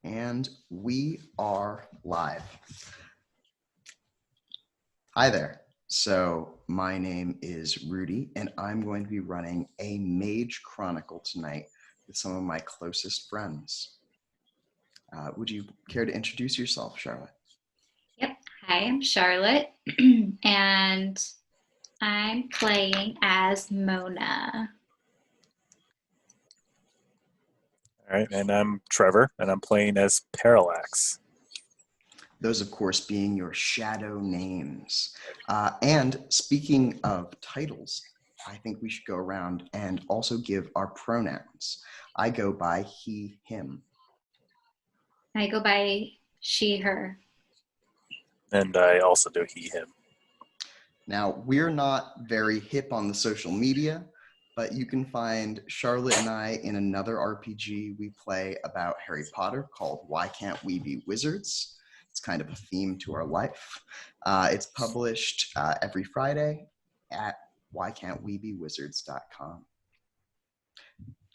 And we are live. Hi there. So my name is Rudy, and I'm going to be running a Mage Chronicle tonight with some of my closest friends. Would you care to introduce yourself, Charlotte? Yep. Hi, I'm Charlotte, and I'm playing as Mona. All right, and I'm Trevor, and I'm playing as Parallax. Those, of course, being your shadow names. And speaking of titles, I think we should go around and also give our pronouns. I go by he, him. I go by she, her. And I also do he, him. Now, we're not very hip on the social media, but you can find Charlotte and I in another RPG we play about Harry Potter called Why Can't We Be Wizards? It's kind of a theme to our life. It's published every Friday at whycan'twebewizards.com.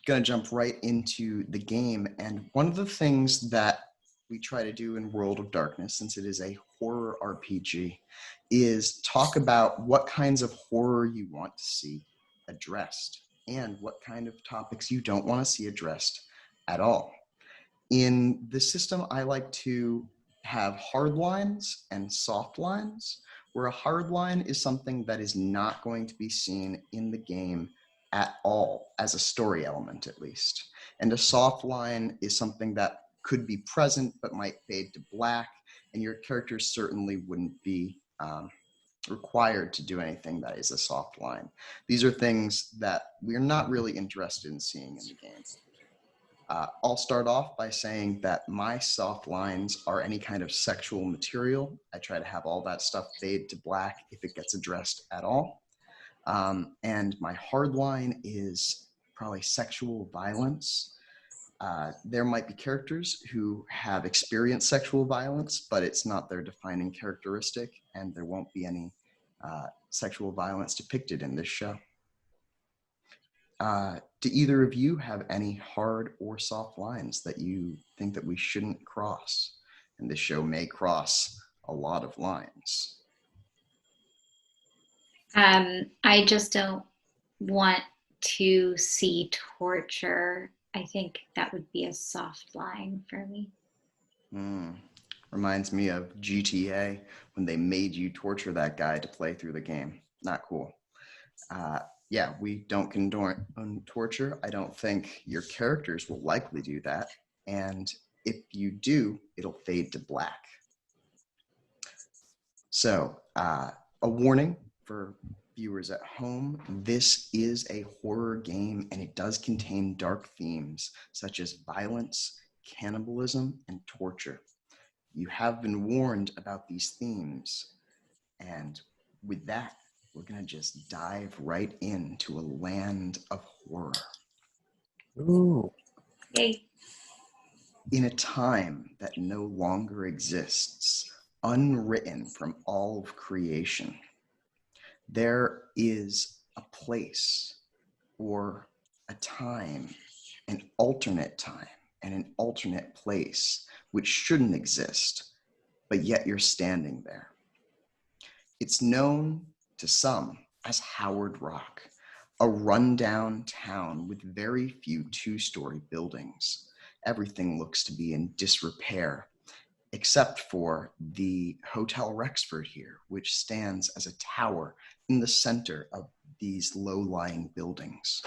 Gonna jump right into the game, and one of the things that we try to do in World of Darkness, since it is a horror RPG, is talk about what kinds of horror you want to see addressed and what kind of topics you don't want to see addressed at all. In the system, I like to have hard lines and soft lines, where a hard line is something that is not going to be seen in the game at all, as a story element at least. And a soft line is something that could be present but might fade to black, and your characters certainly wouldn't be required to do anything that is a soft line. These are things that we're not really interested in seeing in the game. I'll start off by saying that my soft lines are any kind of sexual material. I try to have all that stuff fade to black if it gets addressed at all. And my hard line is probably sexual violence. There might be characters who have experienced sexual violence, but it's not their defining characteristic, and there won't be any sexual violence depicted in this show. Do either of you have any hard or soft lines that you think that we shouldn't cross? And this show may cross a lot of lines. I just don't want to see torture. I think that would be a soft line for me. Reminds me of GTA when they made you torture that guy to play through the game. Not cool. Yeah, we don't condone torture. I don't think your characters will likely do that. And if you do, it'll fade to black. So, a warning for viewers at home, this is a horror game and it does contain dark themes such as violence, cannibalism, and torture. You have been warned about these themes, and with that, we're going to just dive right into a land of horror. Ooh. Yay. In a time that no longer exists, unwritten from all of creation, there is a place or a time, an alternate time and an alternate place which shouldn't exist, but yet you're standing there. It's known to some as Howard Rock, a rundown town with very few two-story buildings. Everything looks to be in disrepair, except for the Hotel Rexford here, which stands as a tower in the center of these low-lying buildings.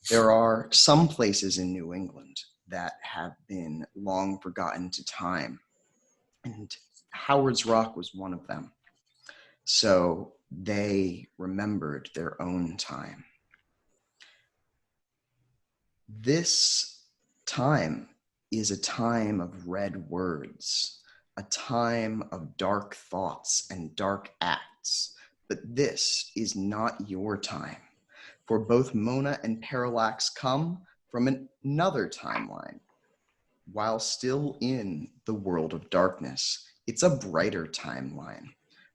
There are some places in New England that have been long forgotten to time, and Howard's Rock was one of them. So they remembered their own time. This time is a time of red words, a time of dark thoughts and dark acts. But this is not your time, for both Mona and Parallax come from another timeline. While still in the world of darkness, it's a brighter timeline,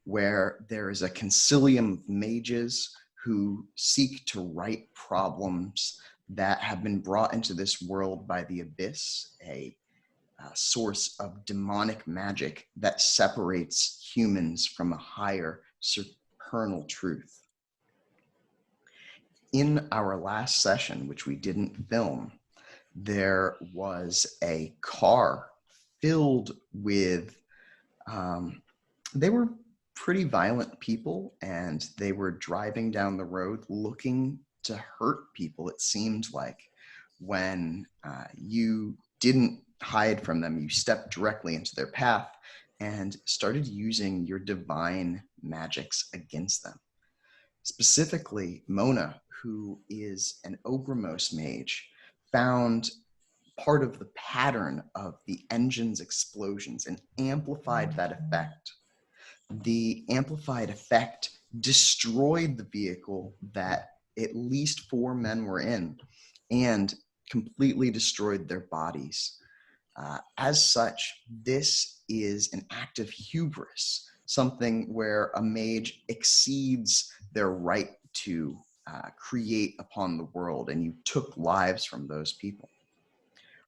where there is a concilium of mages who seek to right problems that have been brought into this world by the Abyss, a source of demonic magic that separates humans from a higher supernal truth. In our last session, which we didn't film, there was a car filled with, they were pretty violent people, and they were driving down the road looking to hurt people, it seemed like. When you didn't hide from them, you stepped directly into their path and started using your divine magics against them. Specifically, Mona, who is an Obrimos mage, found part of the pattern of the engine's explosions and amplified that effect. The amplified effect destroyed the vehicle that at least 4 men were in and completely destroyed their bodies. As such, this is an act of hubris, something where a mage exceeds their right to create upon the world, and you took lives from those people.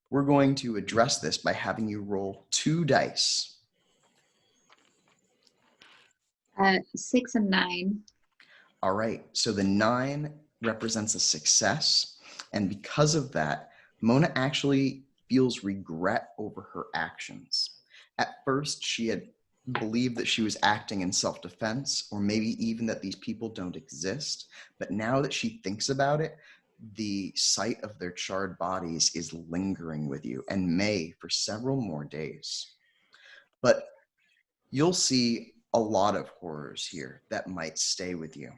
We're going to address this by having you roll 2 dice. 6 and 9. All right, so the 9 represents a success, and because of that, Mona actually feels regret over her actions. At first, she had believed that she was acting in self-defense, or maybe even that these people don't exist, but now that she thinks about it, the sight of their charred bodies is lingering with you and may for several more days. But you'll see a lot of horrors here that might stay with you.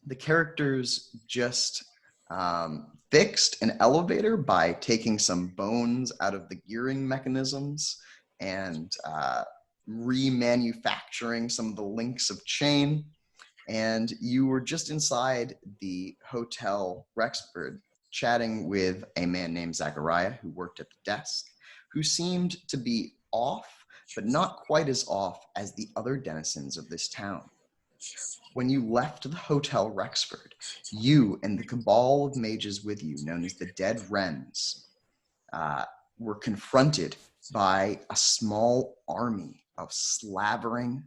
The characters just fixed an elevator by taking some bones out of the gearing mechanisms and remanufacturing some of the links of chain. And you were just inside the Hotel Rexford chatting with a man named Zachariah who worked at the desk, who seemed to be off, but not quite as off as the other denizens of this town. When you left the Hotel Rexford, you and the cabal of mages with you, known as the Dead Wrens, were confronted by a small army of slavering,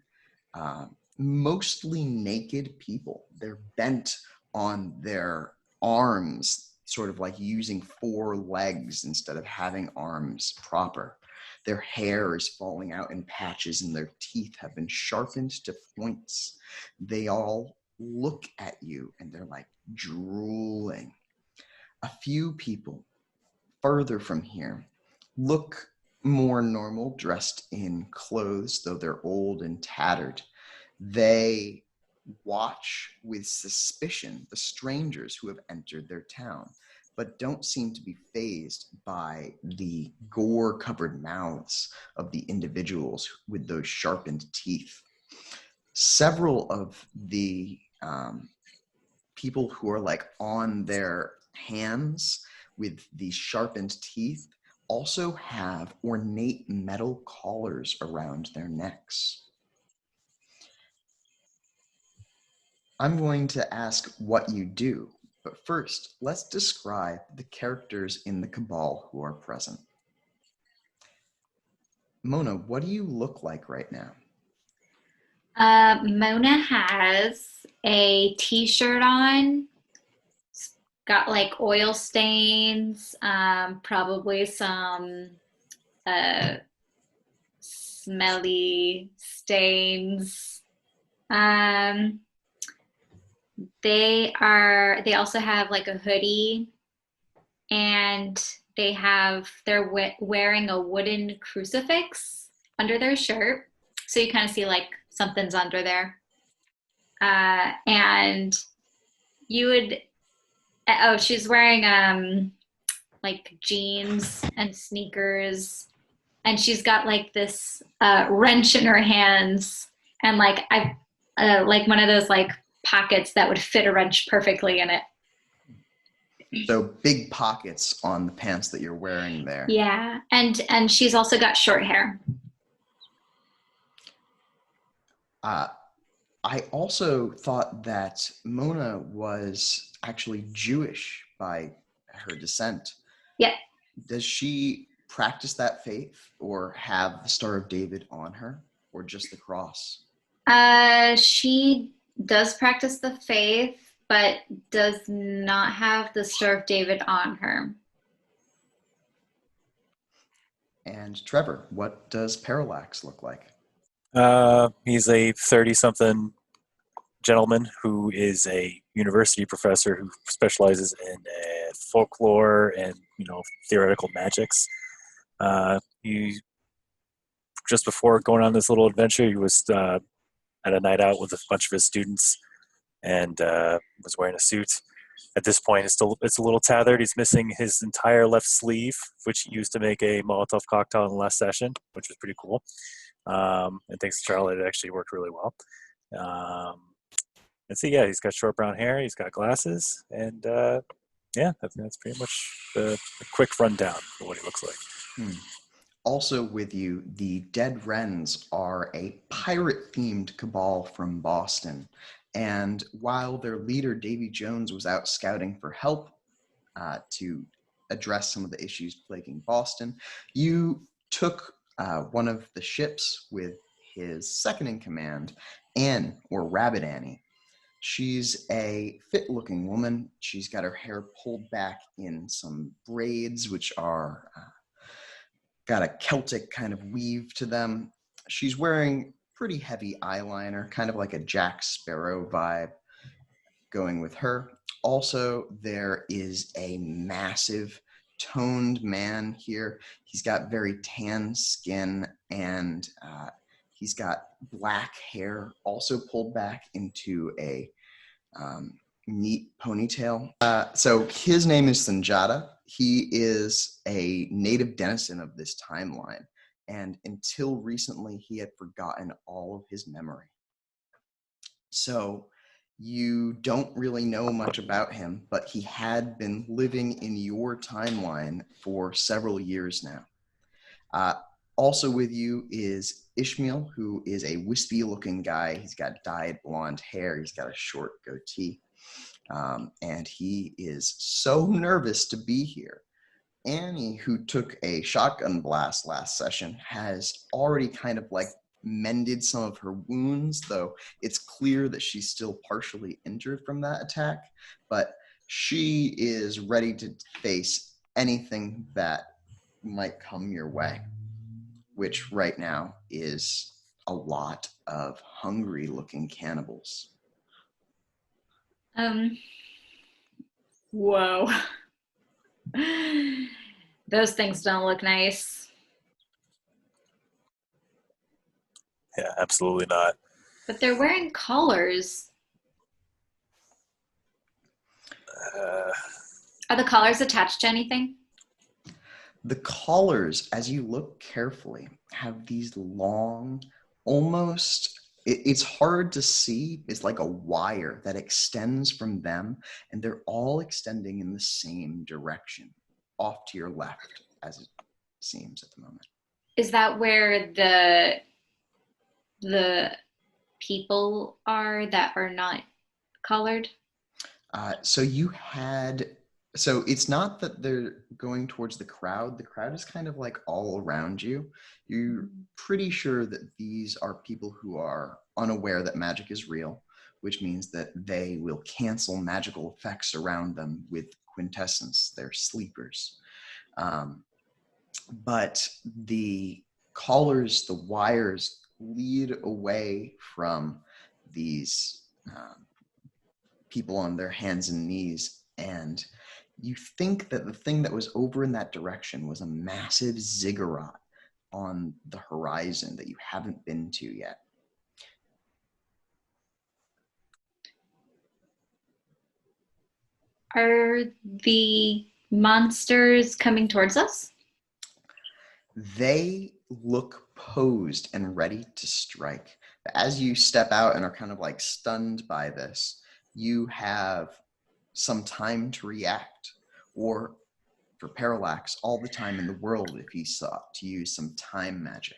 mostly naked people. They're bent on their arms, sort of like using 4 legs instead of having arms proper. Their hair is falling out in patches and their teeth have been sharpened to points. They all look at you and they're like drooling. A few people further from here look more normal, dressed in clothes, though they're old and tattered. They watch with suspicion the strangers who have entered their town, but don't seem to be fazed by the gore-covered mouths of the individuals with those sharpened teeth. Several of the people who are like on their hands with these sharpened teeth also have ornate metal collars around their necks. I'm going to ask what you do. But first, let's describe the characters in the Cabal who are present. Mona, what do you look like right now? Mona has a t-shirt on. It's got like oil stains, probably some smelly stains. They also have like a hoodie, and they're wearing a wooden crucifix under their shirt. So you kind of see like something's under there. And she's wearing like jeans and sneakers, and she's got like this wrench in her hands, and like like one of those like pockets that would fit a wrench perfectly in it. So big pockets on the pants that you're wearing there. Yeah, and she's also got short hair. I also thought that Mona was actually Jewish by her descent. Yeah. Does she practice that faith or have the Star of David on her, or just the cross? She does practice the faith, but does not have the Star of David on her. And Trevor, what does Parallax look like? He's a 30-something gentleman who is a university professor who specializes in folklore and theoretical magics. He just before going on this little adventure, he was at a night out with a bunch of his students and was wearing a suit. At this point, it's a little tattered. He's missing his entire left sleeve, which he used to make a Molotov cocktail in the last session, which was pretty cool. And thanks to Charlotte, it actually worked really well. And so, yeah, he's got short brown hair, he's got glasses, and yeah, that's pretty much the quick rundown for what he looks like. Also with you, the Dead Wrens are a pirate-themed cabal from Boston. And while their leader, Davy Jones, was out scouting for help to address some of the issues plaguing Boston, you took one of the ships with his second-in-command, Anne, or Rabbit Annie. She's a fit-looking woman. She's got her hair pulled back in some braids, which are got a Celtic kind of weave to them. She's wearing pretty heavy eyeliner, kind of like a Jack Sparrow vibe going with her. Also, there is a massive toned man here. He's got very tan skin and he's got black hair also pulled back into a neat ponytail. So his name is Sanjata. He is a native denizen of this timeline. And until recently, he had forgotten all of his memory. So you don't really know much about him, but he had been living in your timeline for several years now. Also with you is Ishmael, who is a wispy-looking guy. He's got dyed blonde hair. He's got a short goatee. And he is so nervous to be here. Annie, who took a shotgun blast last session, has already kind of like mended some of her wounds, though it's clear that she's still partially injured from that attack. But she is ready to face anything that might come your way, which right now is a lot of hungry-looking cannibals. Whoa. Those things don't look nice. Yeah, absolutely not. But they're wearing collars. Are the collars attached to anything? The collars, as you look carefully, have these long, almost, it's hard to see. It's like a wire that extends from them, and they're all extending in the same direction, off to your left, as it seems at the moment. Is that where the people are that are not collared? So it's not that they're going towards the crowd. The crowd is kind of like all around you. You're pretty sure that these are people who are unaware that magic is real, which means that they will cancel magical effects around them with quintessence. They're sleepers. But the collars, the wires lead away from these people on their hands and knees, and you think that the thing that was over in that direction was a massive ziggurat on the horizon that you haven't been to yet. Are the monsters coming towards us? They look posed and ready to strike. As you step out and are kind of like stunned by this, you have some time to react, or for Parallax, all the time in the world if he sought to use some time magic.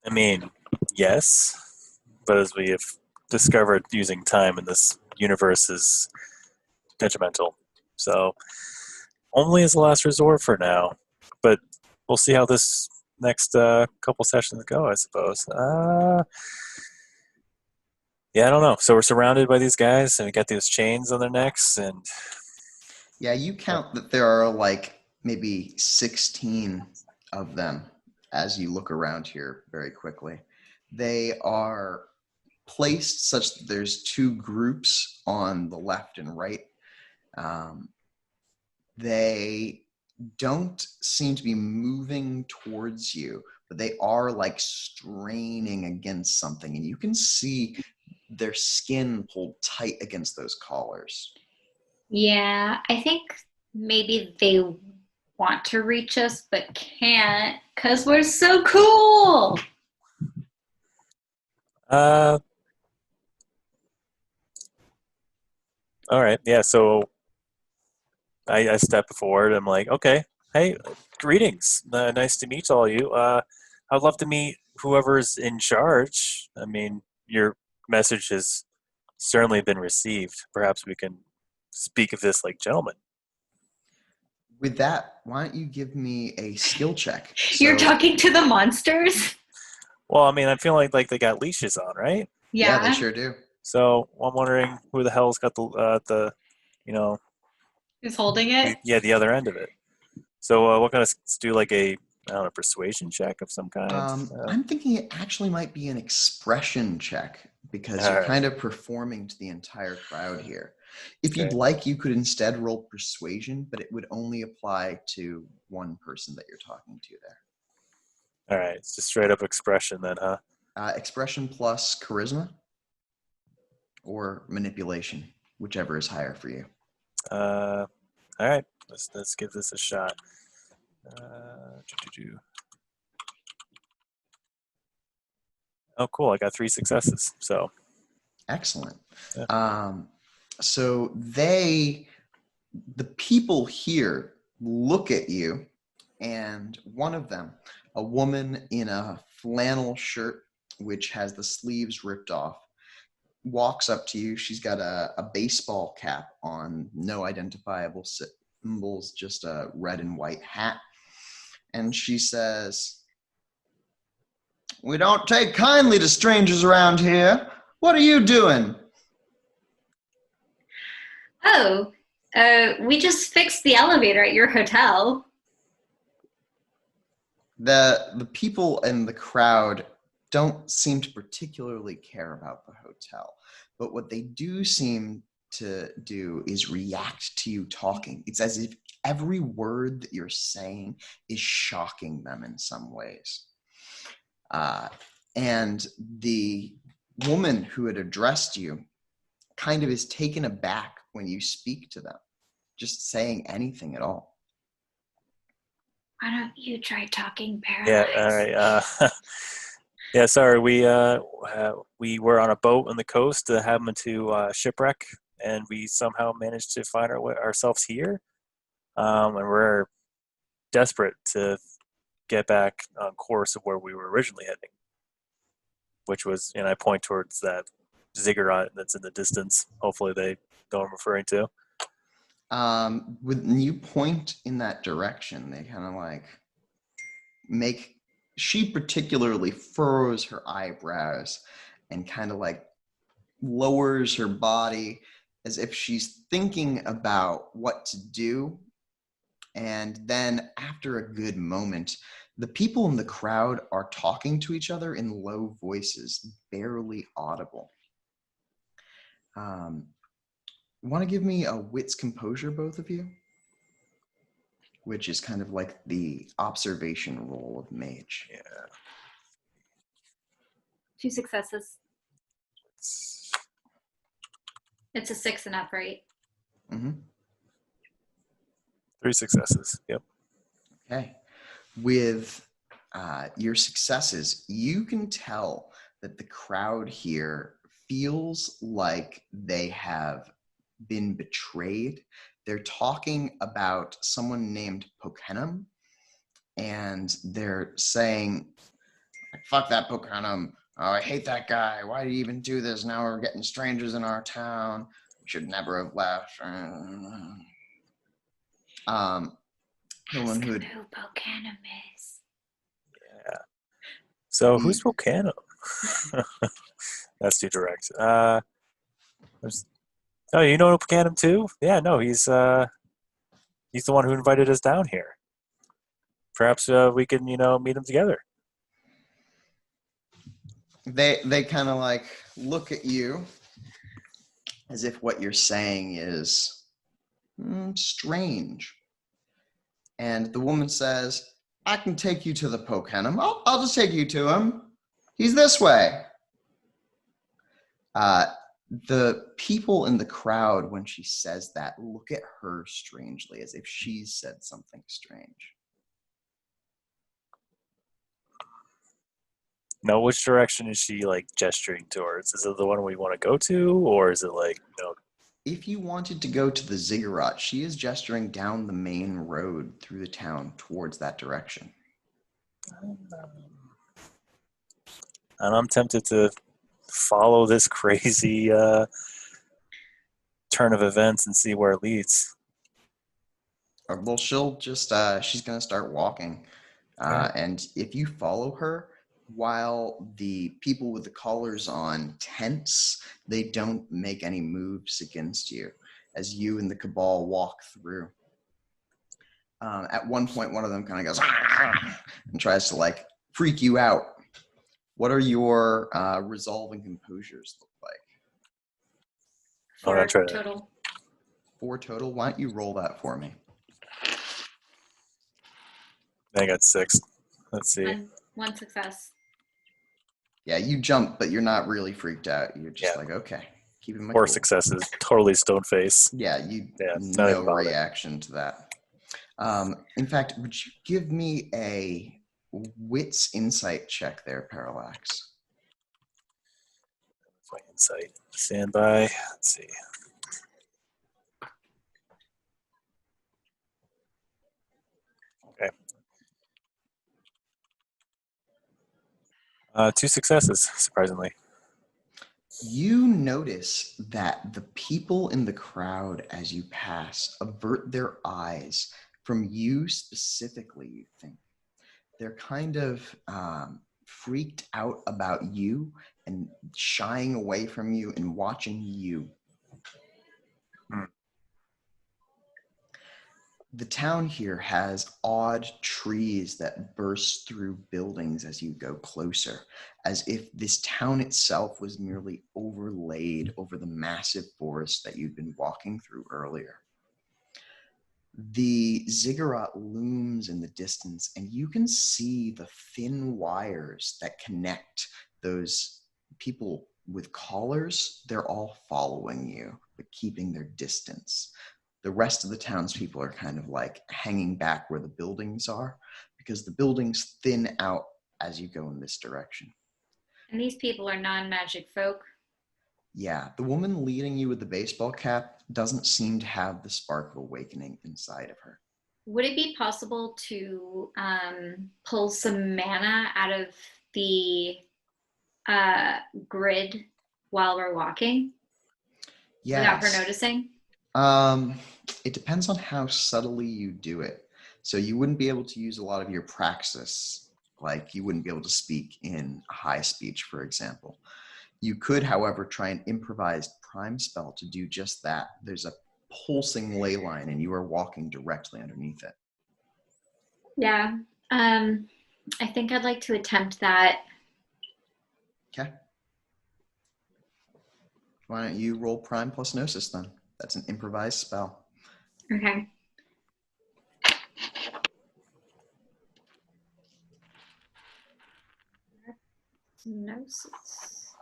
I mean, yes, but as we have discovered, using time in this universe is detrimental. So only as a last resort for now. But we'll see how this next couple sessions go, I suppose. Yeah, I don't know. So we're surrounded by these guys, and we got these chains on their necks, and Yeah, you count that there are like maybe 16 of them as you look around here very quickly. They are placed such that there's two groups on the left and right. They don't seem to be moving towards you, but they are like straining against something, and you can see their skin pulled tight against those collars. Yeah, I think maybe they want to reach us but can't because we're so cool. All right, yeah. So I step forward. I'm like, okay, hey, greetings. Nice to meet all of you. I'd love to meet whoever's in charge. I mean, your message has certainly been received. Perhaps we can speak of this like gentlemen. With that, why don't you give me a skill check? You're talking to the monsters? Well, I mean, I feel like they got leashes on, right? Yeah, they sure do. So I'm wondering who the hell's got the Who's holding it? the other end of it. So what kind of do like a I don't know, persuasion check of some kind? I'm thinking it actually might be an expression check because All you're right. kind of performing to the entire crowd here. If you'd Okay. like, you could instead roll persuasion, but it would only apply to one person that you're talking to there. All right, it's just straight up expression then, huh? Expression plus charisma or manipulation, whichever is higher for you. All right, let's give this a shot. Oh, cool! I got 3 successes. So Excellent. Yeah. So the people here look at you, and one of them, a woman in a flannel shirt, which has the sleeves ripped off, walks up to you. She's got a baseball cap on, no identifiable symbols, just a red and white hat. And she says, "We don't take kindly to strangers around here. What are you doing?" Oh, we just fixed the elevator at your hotel. The people in the crowd don't seem to particularly care about the hotel, but what they do seem to do is react to you talking. It's as if every word that you're saying is shocking them in some ways. And the woman who had addressed you kind of is taken aback when you speak to them, just saying anything at all. Why don't you try talking Parallax? Yeah, all right. Yeah, sorry. We were on a boat on the coast that happened to shipwreck, and we somehow managed to find ourselves here, and we're desperate to get back on course of where we were originally heading, which was, and I point towards that ziggurat that's in the distance. Hopefully, they know what I'm referring to. When you point in that direction, they kind of like she particularly furrows her eyebrows and kind of like lowers her body as if she's thinking about what to do. And then after a good moment, the people in the crowd are talking to each other in low voices, barely audible. Want to give me a wits composure, both of you? Which is kind of like the observation role of mage. Yeah. 2 successes. It's a 6 and up, right? Mm-hmm. 3 successes. Yep. Okay. With your successes, you can tell that the crowd here feels like they have been betrayed. They're talking about someone named Pokenum, and they're saying, "Fuck that Pokenum. Oh, I hate that guy. Why did he even do this? Now we're getting strangers in our town. We should never have left." The one who Ask him who Bocanum is. Yeah. So who's Volcano? That's too direct. Oh, you know Volcano too? Yeah, no, he's the one who invited us down here. Perhaps we can, meet him together. they kind of like look at you as if what you're saying is strange. And the woman says, I can take you to the Pocanum. I'll just take you to him. He's this way. The people in the crowd, when she says that, look at her strangely, as if she's said something strange. Now, which direction is she like gesturing towards? Is it the one we want to go to, or is it like, If you wanted to go to the ziggurat, she is gesturing down the main road through the town towards that direction. And I'm tempted to follow this crazy turn of events and see where it leads. Well, she'll just, she's going to start walking. And if you follow her, while the people with the collars on tense, they don't make any moves against you as you and the cabal walk through. At one point, one of them kind of goes and tries to like freak you out. What are your resolve and composures look like? 4 total. 4 total. Why don't you roll that for me? I got 6. Let's see. One success. Yeah, you jump, but you're not really freaked out. You're just like, okay, keeping my 4 cool. successes. Totally stone face. Yeah, not even no bothered. reaction to that. In fact, would you give me a wits insight check there, Parallax? My insight. Stand by. Let's see. Okay. 2 successes, surprisingly. You notice that the people in the crowd as you pass avert their eyes from you specifically, you think. They're kind of freaked out about you and shying away from you and watching you. The town here has odd trees that burst through buildings as you go closer, as if this town itself was merely overlaid over the massive forest that you'd been walking through earlier. The ziggurat looms in the distance, and you can see the thin wires that connect those people with collars. They're all following you, but keeping their distance. The rest of the townspeople are kind of like hanging back where the buildings are, because the buildings thin out as you go in this direction. And these people are non-magic folk? Yeah, the woman leading you with the baseball cap doesn't seem to have the spark of awakening inside of her. Would it be possible to pull some mana out of the grid while we're walking? Yes. Without her noticing? It depends on how subtly you do it. So you wouldn't be able to use a lot of your praxis. Like you wouldn't be able to speak in high speech, for example. You could, however, try an improvised prime spell to do just that. There's a pulsing ley line and you are walking directly underneath it. Yeah. I think I'd like to attempt that. Okay. Why don't you roll prime plus gnosis then? That's an improvised spell. Okay. Gnosis.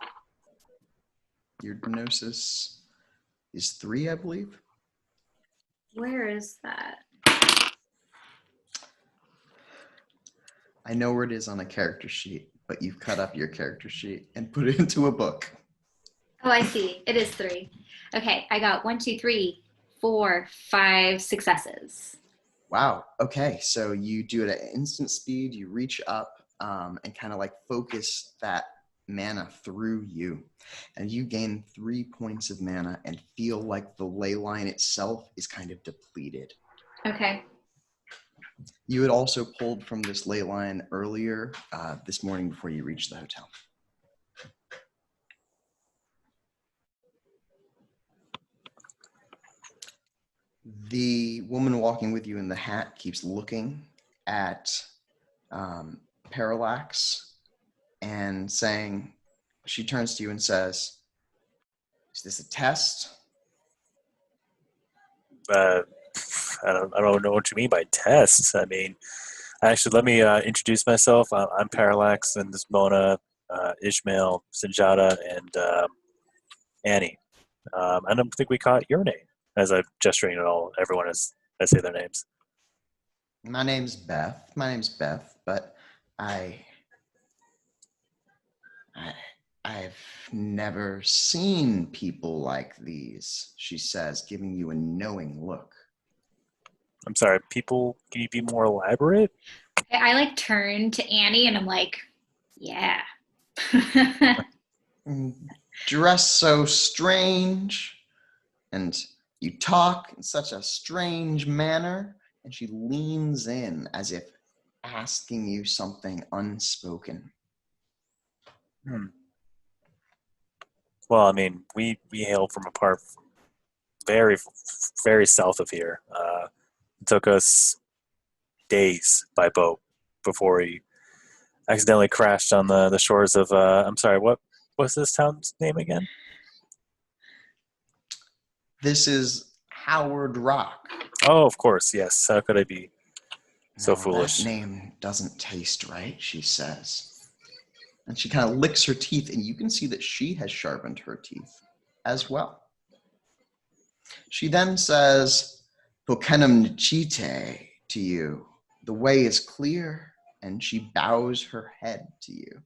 Your gnosis is 3, I believe. Where is that? I know where it is on a character sheet, but you've cut up your character sheet and put it into a book. Oh, I see. It is 3. Okay, I got 1, 2, 3, 4, 5 successes. Wow. Okay, so you do it at instant speed. You reach up and kind of like focus that mana through you. And you gain 3 points of mana and feel like the ley line itself is kind of depleted Okay. You had also pulled from this ley line earlier this morning before you reached the hotel. The woman walking with you in the hat keeps looking at Parallax and saying, she turns to you and says, "Is this a test?" I don't know what you mean by tests. I mean, actually, let me introduce myself. I'm Parallax, and this is Mona, Ishmael, Sinjata, and Annie. I don't think we caught your name as I'm gesturing at everyone as I say their names. My name's Beth, but I I've never seen people like these, she says, giving you a knowing look. I'm sorry, people, can you be more elaborate? I like turn to Annie and I'm like, yeah. Dress so strange, and you talk in such a strange manner, and she leans in as if asking you something unspoken. Well, I mean, we hail from a part very, very south of here. It took us days by boat before we accidentally crashed on the shores of, I'm sorry, what's this town's name again? This is Howard Rock. Oh, of course, yes. How could I be so No, foolish? that name doesn't taste right, she says. And she kind of licks her teeth, and you can see that she has sharpened her teeth as well. She then says, "Pokenum Nichite" to you. The way is clear, and she bows her head to you.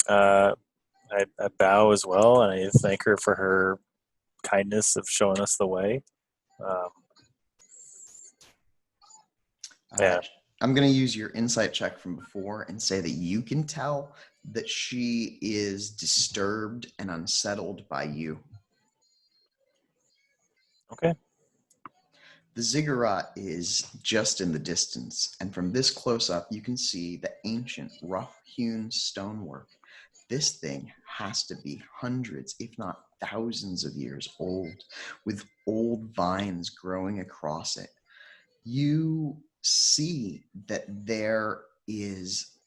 I bow as well, and I thank her for her kindness of showing us the way. Yeah. I'm going to use your insight check from before and say that you can tell that she is disturbed and unsettled by you. Okay. The ziggurat is just in the distance, and from this close-up, you can see the ancient, rough-hewn stonework. This thing has to be hundreds, if not thousands of years old, with old vines growing across it. You see that there is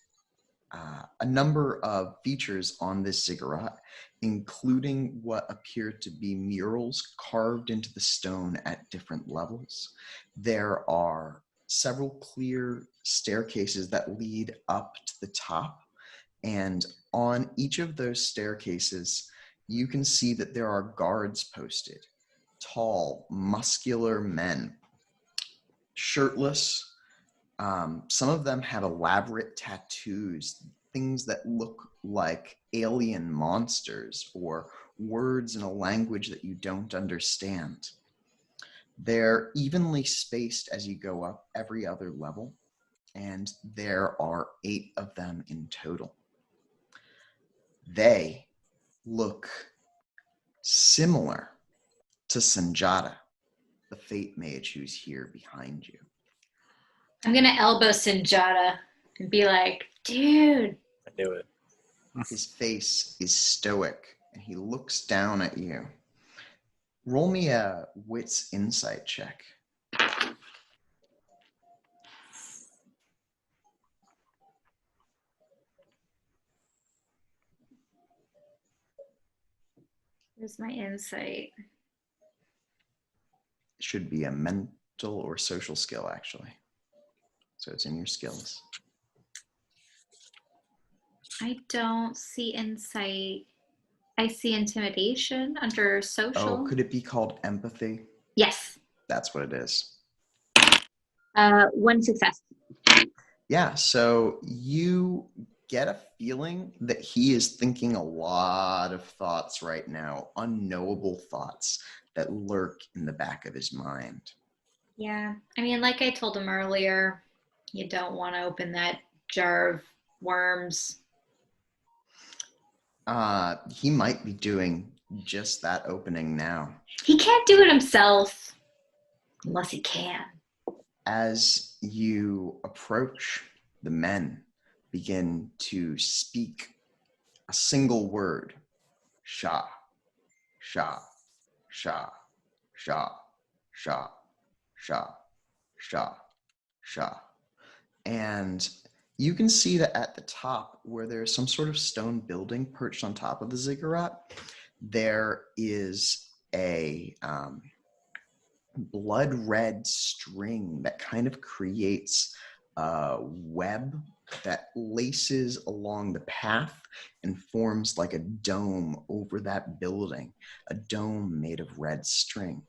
a number of features on this ziggurat, including what appear to be murals carved into the stone at different levels. There are several clear staircases that lead up to the top, and on each of those staircases, you can see that there are guards posted. Tall, muscular men, shirtless. Some of them have elaborate tattoos, things that look like alien monsters or words in a language that you don't understand. They're evenly spaced as you go up every other level, and there are 8 of them in total. They look similar to Sinjata, the fate mage who's here behind you. I'm going to elbow Sinjata and be like, dude. I knew it. His face is stoic, and he looks down at you. Roll me a wits insight check. Where's my insight? It should be a mental or social skill, actually. So it's in your skills. I don't see insight. I see intimidation under social. Oh, could it be called empathy? Yes. That's what it is. 1 success. Yeah, so you get a feeling that he is thinking a lot of thoughts right now, unknowable thoughts that lurk in the back of his mind. Yeah. I mean, like I told him earlier, you don't want to open that jar of worms. He might be doing just that opening now. He can't do it himself. Unless he can. As you approach, the men begin to speak a single word. Sha, sha, sha, sha, sha, sha, sha, sha. And you can see that at the top, where there's some sort of stone building perched on top of the ziggurat, there is a blood red string that kind of creates a web that laces along the path and forms like a dome over that building, a dome made of red string.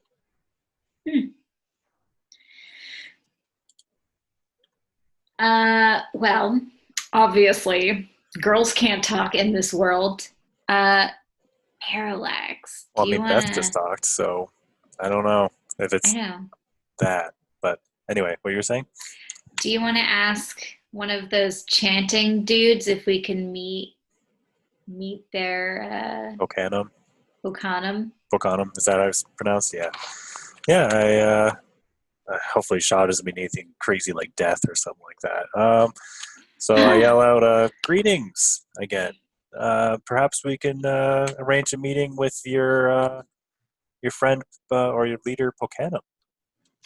Well, obviously, girls can't talk in this world. Parallax. Well, I mean, Beth just talked, so I don't know if it's I know. that. But anyway, what you were saying? Do you want to ask one of those chanting dudes if we can meet their Bocanum. Bocanum? Is that how it's pronounced? Yeah. Yeah, hopefully Shaw doesn't mean anything crazy like death or something like that. So I yell out, greetings again. Perhaps we can arrange a meeting with your friend or your leader, Bocanum.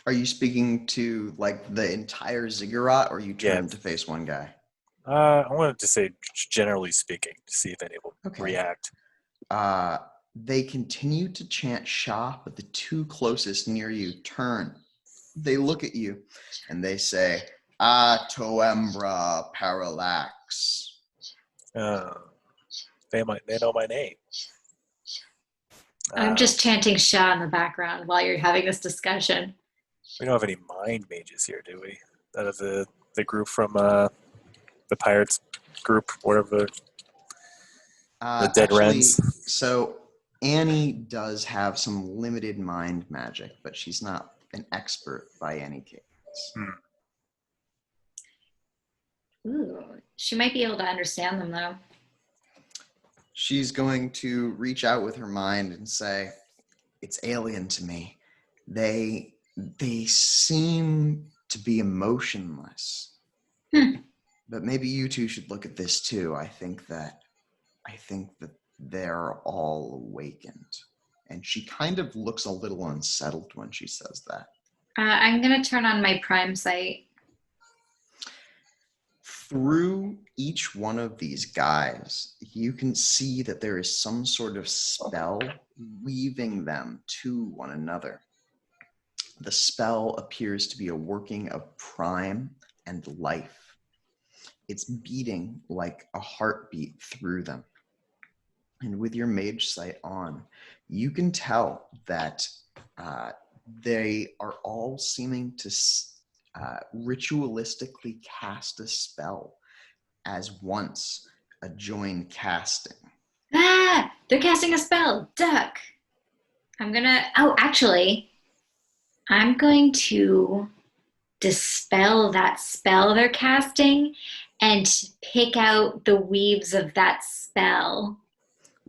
Are you speaking to like the entire ziggurat, or you turn to face one guy? I wanted to say generally speaking, to see if any will react. They continue to chant Shah, but the two closest near you turn. They look at you and they say, Atoembra, Parallax. They know my name. I'm just chanting Shah in the background while you're having this discussion. We don't have any mind mages here, do we? Out of the group from the pirates group, whatever. The dead wrens. So Annie does have some limited mind magic, but she's not an expert by any case. Ooh, she might be able to understand them though. She's going to reach out with her mind and say, it's alien to me. They seem to be emotionless. But maybe you two should look at this too. I think that they're all awakened. And she kind of looks a little unsettled when she says that. I'm going to turn on my Prime sight. Through each one of these guys, you can see that there is some sort of spell weaving them to one another. The spell appears to be a working of Prime and life. It's beating like a heartbeat through them. And with your mage sight on, you can tell that they are all seeming to ritualistically cast a spell as once a joined casting. They're casting a spell. Duck. I'm going to dispel that spell they're casting and pick out the weaves of that spell.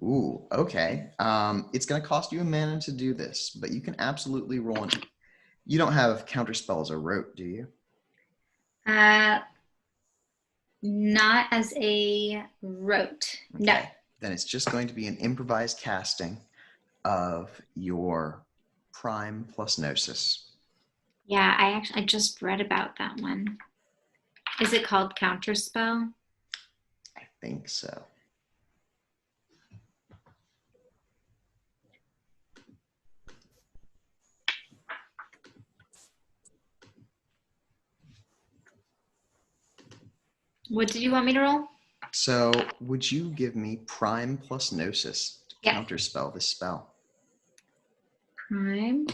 Ooh, okay. It's going to cost you a mana to do this, but you can absolutely roll it. You don't have counter spells or rote, do you? Not as a rote. Okay. No. Then it's just going to be an improvised casting of your Prime plus Gnosis. Yeah, I just read about that one. Is it called Counterspell? I think so. What did you want me to roll? So would you give me Prime plus Gnosis to counterspell this spell? Prime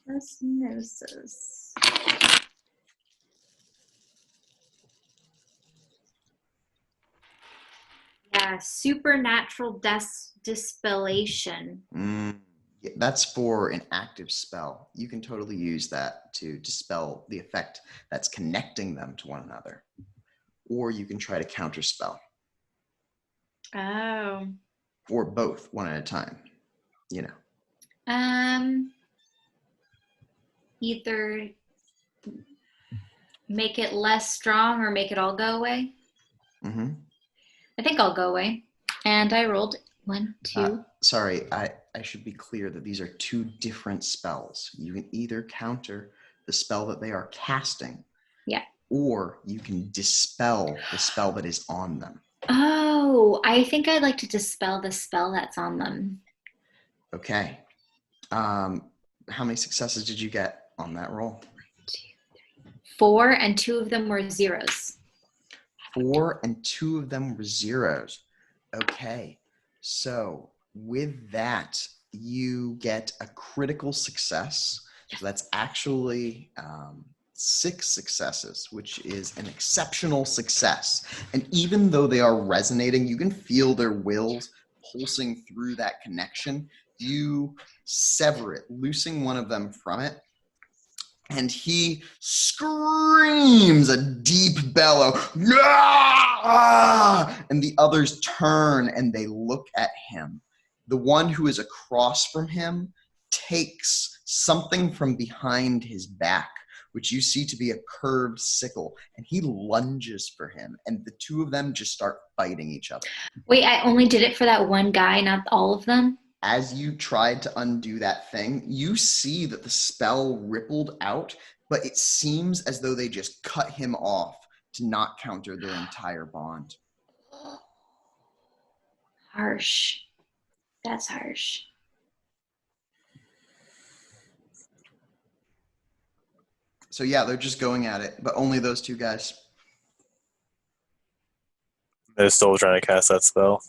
plus Gnosis. Yeah, supernatural dispellation. Yeah, that's for an active spell. You can totally use that to dispel the effect that's connecting them to one another. Or you can try to counterspell. Oh. Or both, one at a time. You know. either make it less strong or make it all go away. Mm-hmm. I think I'll go away. And I rolled 1, 2. Sorry, I should be clear that these are two different spells. You can either counter the spell that they are casting, Yeah. or you can dispel the spell that is on them. Oh, I think I'd like to dispel the spell that's on them. Okay. How many successes did you get on that roll? 4, and 2 of them were zeros. 4 and 2 of them were zeros. Okay. So with that, you get a critical success. So that's actually 6 successes, which is an exceptional success. And even though they are resonating, you can feel their wills pulsing through that connection. You sever it, loosing one of them from it. And he screams a deep bellow. "Ah!" And the others turn and they look at him. The one who is across from him takes something from behind his back, which you see to be a curved sickle, and he lunges for him, and the two of them just start fighting each other. Wait, I only did it for that one guy, not all of them? As you tried to undo that thing, you see that the spell rippled out, but it seems as though they just cut him off to not counter their entire bond. Harsh. That's harsh. So yeah, they're just going at it, but only those two guys. They're still trying to cast that spell.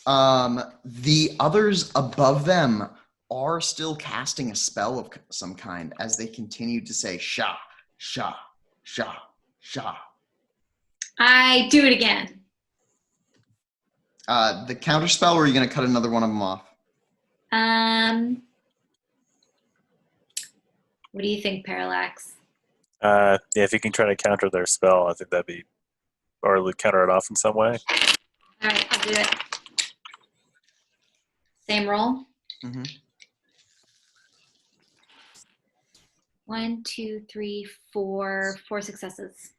The others above them are still casting a spell of some kind as they continue to say "sha, sha, sha, sha." I do it again. The counter spell, or are you going to cut another one of them off? What do you think, Parallax? Yeah, if you can try to counter their spell, I think that'd be, or counter it off in some way. All right, I'll do it. Same roll. Mm-hmm. 1, 2, 3, 4. 4 successes.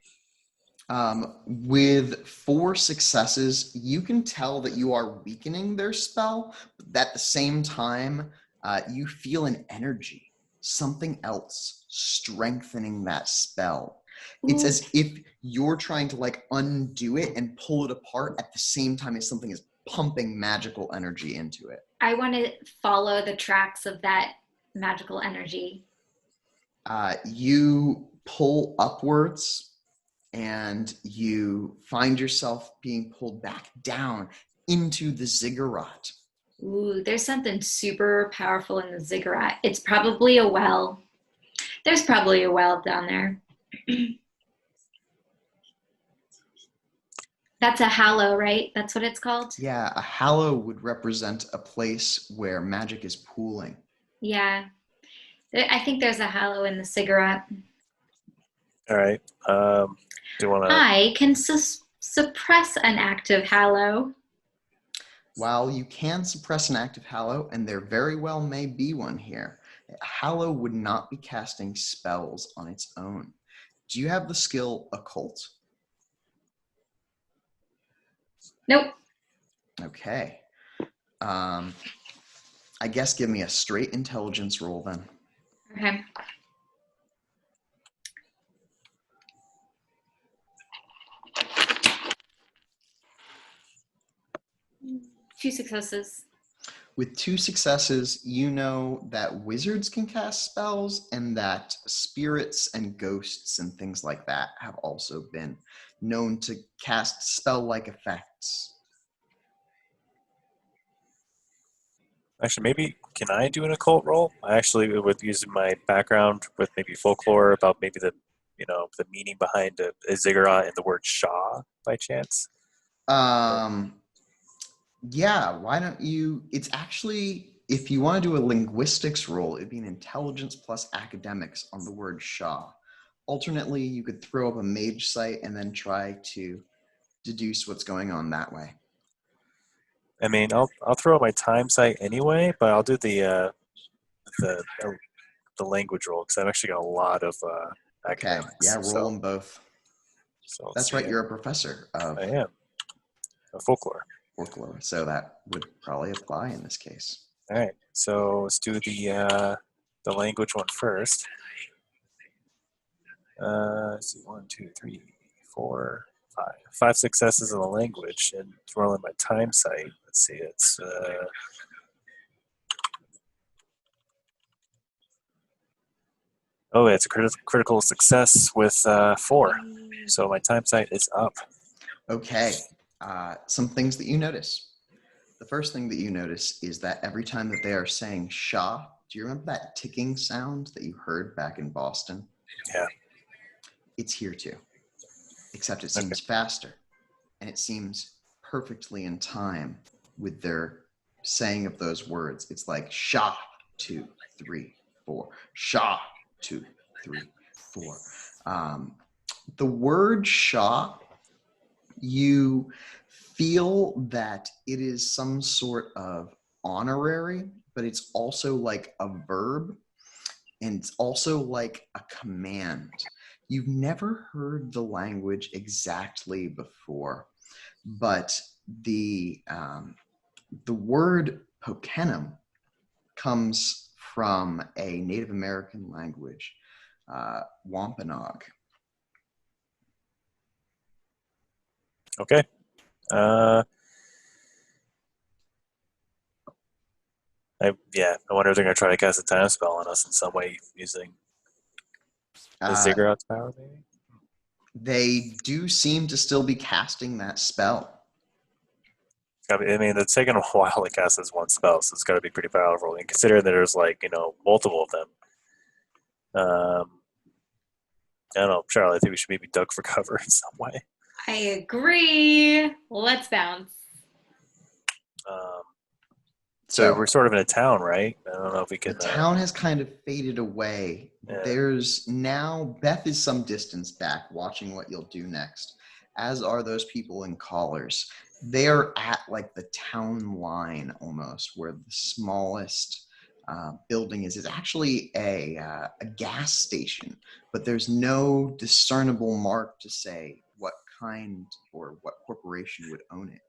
With 4 successes, you can tell that you are weakening their spell, but at the same time, you feel an energy, something else strengthening that spell. It's as if you're trying to like undo it and pull it apart at the same time as something is pumping magical energy into it. I want to follow the tracks of that magical energy. You pull upwards and you find yourself being pulled back down into the ziggurat. Ooh, there's something super powerful in the ziggurat. It's probably a well. There's probably a well down there. That's a hallow, right? That's what it's called? Yeah, a hallow would represent a place where magic is pooling. Yeah. I think there's a hallow in the ziggurat. All right. Do you want to? I can suppress an active hallow. While you can suppress an active hallow, and there very well may be one here, a hallow would not be casting spells on its own. Do you have the skill occult? Nope. Okay. I guess give me a straight intelligence roll then. Okay. Two successes. With 2 successes, you know that wizards can cast spells and that spirits and ghosts and things like that have also been known to cast spell-like effects. Actually, maybe can I do an occult roll? I actually would use my background with maybe folklore about maybe the meaning behind a ziggurat and the word Shah by chance. Yeah, why don't you? It's actually, if you want to do a linguistics roll, it'd be an intelligence plus academics on the word Shah. Alternately, you could throw up a mage site and then try to deduce what's going on that way. I mean, I'll throw out my time site anyway, but I'll do the the language roll because I've actually got a lot of Okay, academics. yeah, roll them both. So let's That's see right, here. you're a professor of I am a folklore. folklore, so that would probably apply in this case. All right, so let's do the language one first. Let's see, 1, 2, 3, 4, 5. 5 successes in the language, and rolling my time site. Let's see, it's it's a critical success with 4. So my time site is up. Okay, some things that you notice. The first thing that you notice is that every time that they are saying Shah, do you remember that ticking sound that you heard back in Boston? Yeah. It's here too, except it seems faster, and it seems perfectly in time with their saying of those words. It's like Shah, 2, 3, 4. Shah, 2, 3, 4. The word Shah, you feel that it is some sort of honorary, but it's also like a verb, and it's also like a command. You've never heard the language exactly before, but the word Pokenum comes from a Native American language, Wampanoag. Okay. I wonder if they're gonna try to cast a time spell on us in some way using the Ziggurat's power, maybe. They do seem to still be casting that spell. I mean, it's taken a while to cast this one spell, so it's got to be pretty powerful. And considering that there's multiple of them, I don't know, Charlie. I think we should maybe duck for cover in some way. I agree. Let's bounce. So we're sort of in a town, right? I don't know if we can. The town has kind of faded away. Yeah. There's now, Beth is some distance back watching what you'll do next, as are those people in collars. They are at like the town line almost, where the smallest building is. It's actually a gas station, but there's no discernible mark to say what kind or what corporation would own it.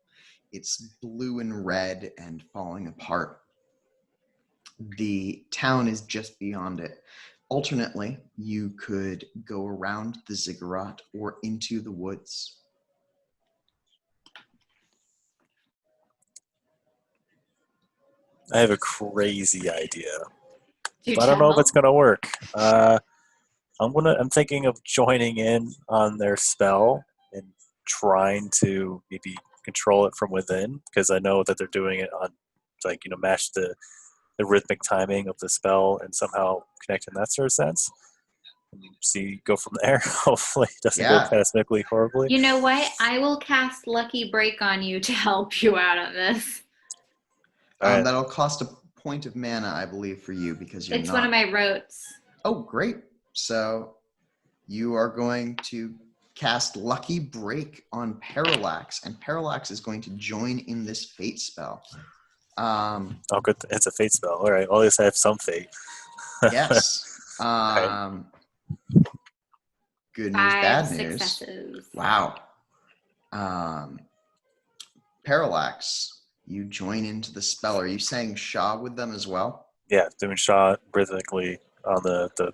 It's blue and red and falling apart. The town is just beyond it. Alternately, you could go around the ziggurat or into the woods. I have a crazy idea, Do but I don't know if tell. it's gonna work. I'm thinking of joining in on their spell and trying to maybe control it from within, because I know that they're doing it on match the rhythmic timing of the spell and somehow connect in that sort of sense. And go from there. Hopefully it doesn't go catastropically horribly. You know what? I will cast Lucky Break on you to help you out on this. Right. That'll cost a point of mana, I believe, for you because you're It's one of my rotes. Oh, great. So you are going to cast Lucky Break on Parallax, and Parallax is going to join in this fate spell. Good. It's a fate spell. All right. Well, at least I have some fate. Yes. Right. Good news, 5 bad news. successes. Wow. Parallax, you join into the spell. Are you saying Shah with them as well? Yeah, doing shot rhythmically on the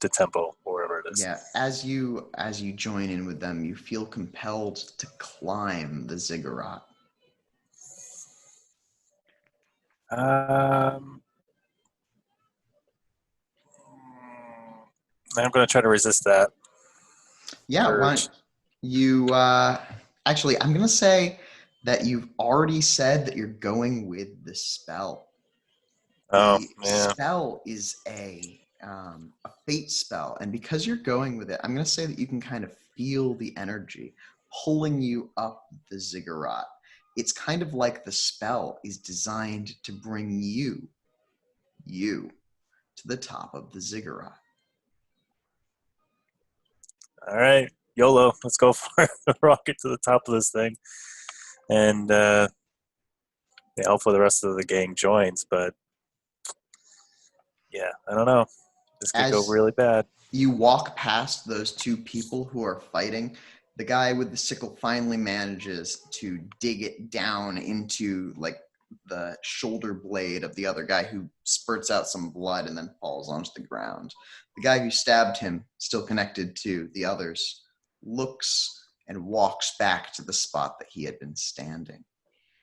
tempo or whatever it is. Yeah, as you join in with them, you feel compelled to climb the ziggurat. I'm going to try to resist that. Yeah, actually, I'm going to say that you've already said that you're going with the spell. The spell is a fate spell, and because you're going with it, I'm going to say that you can kind of feel the energy pulling you up the ziggurat. It's kind of like the spell is designed to bring you to the top of the ziggurat. All right, YOLO, let's go for it. Rocket to the top of this thing. And hopefully the rest of the gang joins, but Yeah, I don't know. This could go As really bad. you walk past those two people who are fighting, the guy with the sickle finally manages to dig it down into like the shoulder blade of the other guy, who spurts out some blood and then falls onto the ground. The guy who stabbed him, still connected to the others, looks and walks back to the spot that he had been standing,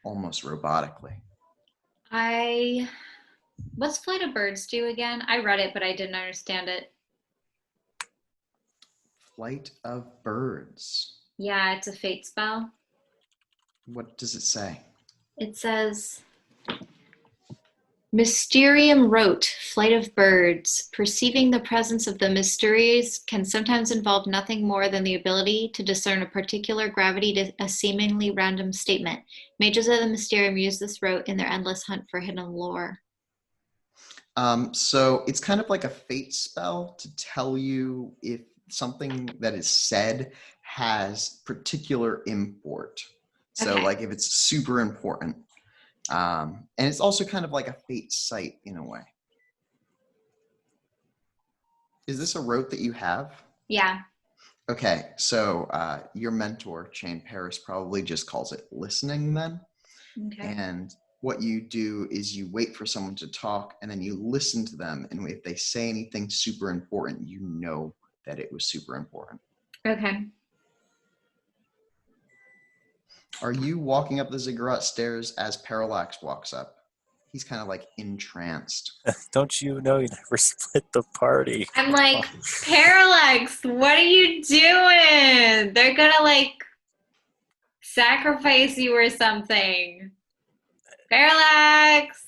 almost robotically. What's Flight of Birds do again? I read it, but I didn't understand it. Flight of Birds. Yeah, it's a fate spell. What does it say? It says, Mysterium wrote, Flight of Birds. Perceiving the presence of the mysteries can sometimes involve nothing more than the ability to discern a particular gravity to a seemingly random statement. Mages of the Mysterium use this rote in their endless hunt for hidden lore. So it's kind of like a fate spell to tell you if something that is said has particular import. So Okay. like if it's super important. And it's also kind of like a fate site in a way. Is this a rote that you have? Yeah. Okay, so your mentor, Chain Paris, probably just calls it listening then. Okay. And what you do is you wait for someone to talk and then you listen to them. And if they say anything super important, you know that it was super important. Okay. Are you walking up the ziggurat stairs as Parallax walks up? He's kind of like entranced. Don't you know you never split the party? I'm like, Parallax, what are you doing? They're gonna like sacrifice you or something. Parallax.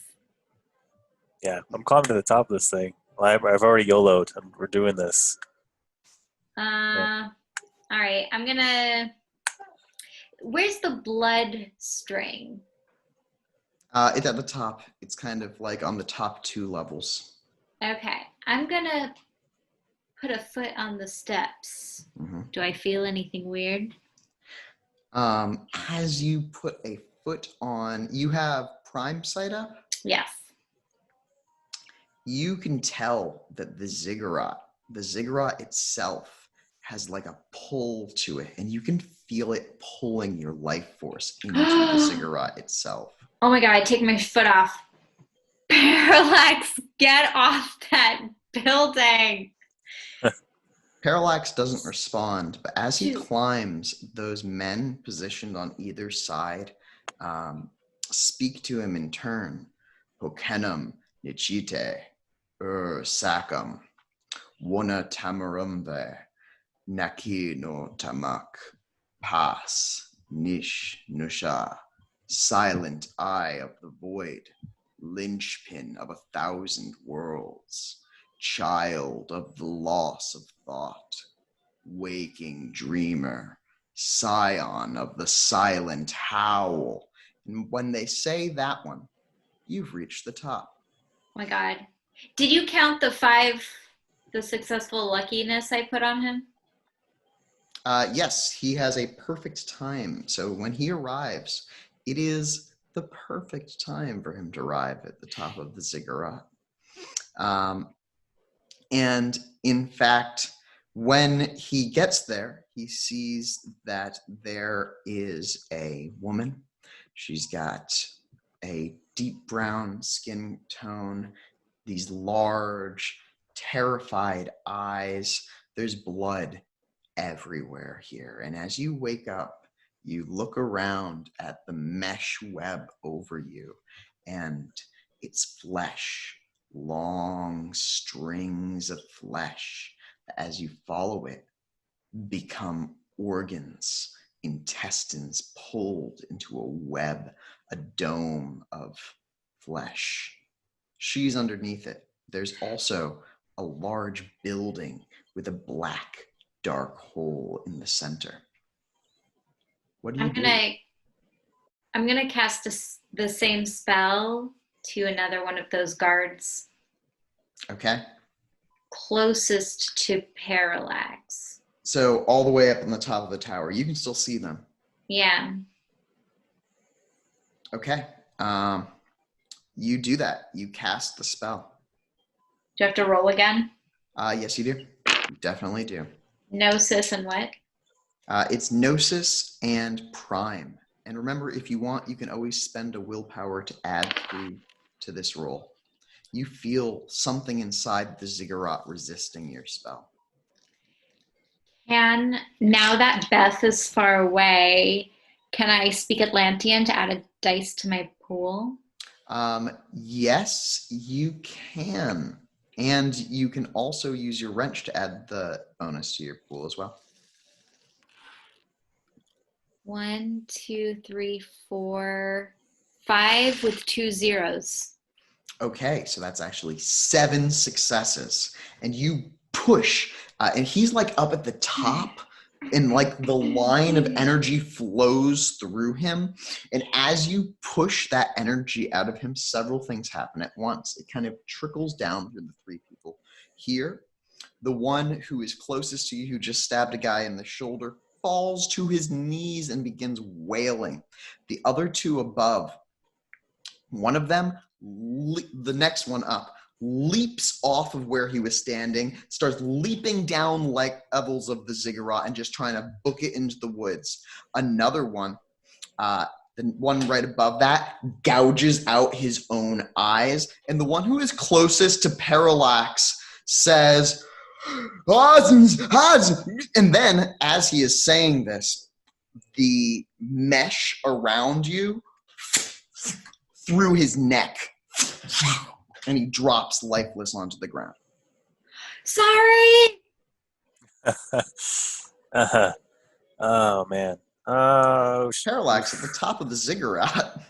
Yeah, I'm climbing to the top of this thing. I've already YOLO'd. We're doing this. All right, I'm gonna. Where's the blood string? It's at the top. It's kind of like on the top 2 levels. Okay, I'm gonna put a foot on the steps. Mm-hmm. Do I feel anything weird? As you put a foot on, you have prime sight up. Yes. You can tell that the ziggurat itself has like a pull to it, and you can feel it pulling your life force into the ziggurat itself. Oh my god, I take my foot off. Parallax, get off that building. Parallax doesn't respond, but as he climbs, those men positioned on either side speak to him in turn. Hokenum nichite, sakam, wana tamarumve, naki no tamak, pas, nish nusha, silent eye of the void, linchpin of 1,000 worlds, child of the loss of thought, waking dreamer, scion of the silent howl. And when they say that one, you've reached the top. Oh my god. Did you count the successful luckiness I put on him? Yes, he has a perfect time. So when he arrives, it is the perfect time for him to arrive at the top of the ziggurat. And in fact, when he gets there, he sees that there is a woman. She's got a deep brown skin tone, these large, terrified eyes. There's blood everywhere here. And as you wake up, you look around at the mesh web over you, and it's flesh, long strings of flesh. As you follow it, become organs, intestines pulled into a web, a dome of flesh. She's underneath it. There's also a large building with a black, dark hole in the center. What do you do? I'm gonna cast the same spell to another one of those guards. Okay. Closest to Parallax. So all the way up on the top of the tower, you can still see them. Yeah. Okay. You do that. You cast the spell. Do I have to roll again? Yes, you do. You definitely do. Gnosis and what? It's Gnosis and Prime. And remember, if you want, you can always spend a willpower to add 3 to this roll. You feel something inside the ziggurat resisting your spell. And now that Beth is far away, can I speak Atlantean to add a dice to my pool? Yes, you can. And you can also use your wrench to add the bonus to your pool as well. 1, 2, 3, 4, 5 with 2 zeros. Okay, so that's actually 7 successes. And you push, and he's like up at the top, and like the line of energy flows through him. And as you push that energy out of him, several things happen at once. It kind of trickles down through the 3 people. Here, the one who is closest to you, who just stabbed a guy in the shoulder, falls to his knees and begins wailing. The other 2 above, one of them, the next one up, leaps off of where he was standing, starts leaping down like levels of the ziggurat and just trying to book it into the woods. Another one, the one right above that, gouges out his own eyes. And the one who is closest to Parallax says, and then as he is saying this, the mesh around you through his neck, and he drops lifeless onto the ground. Sorry! Oh, man. Oh, Parallax at the top of the ziggurat.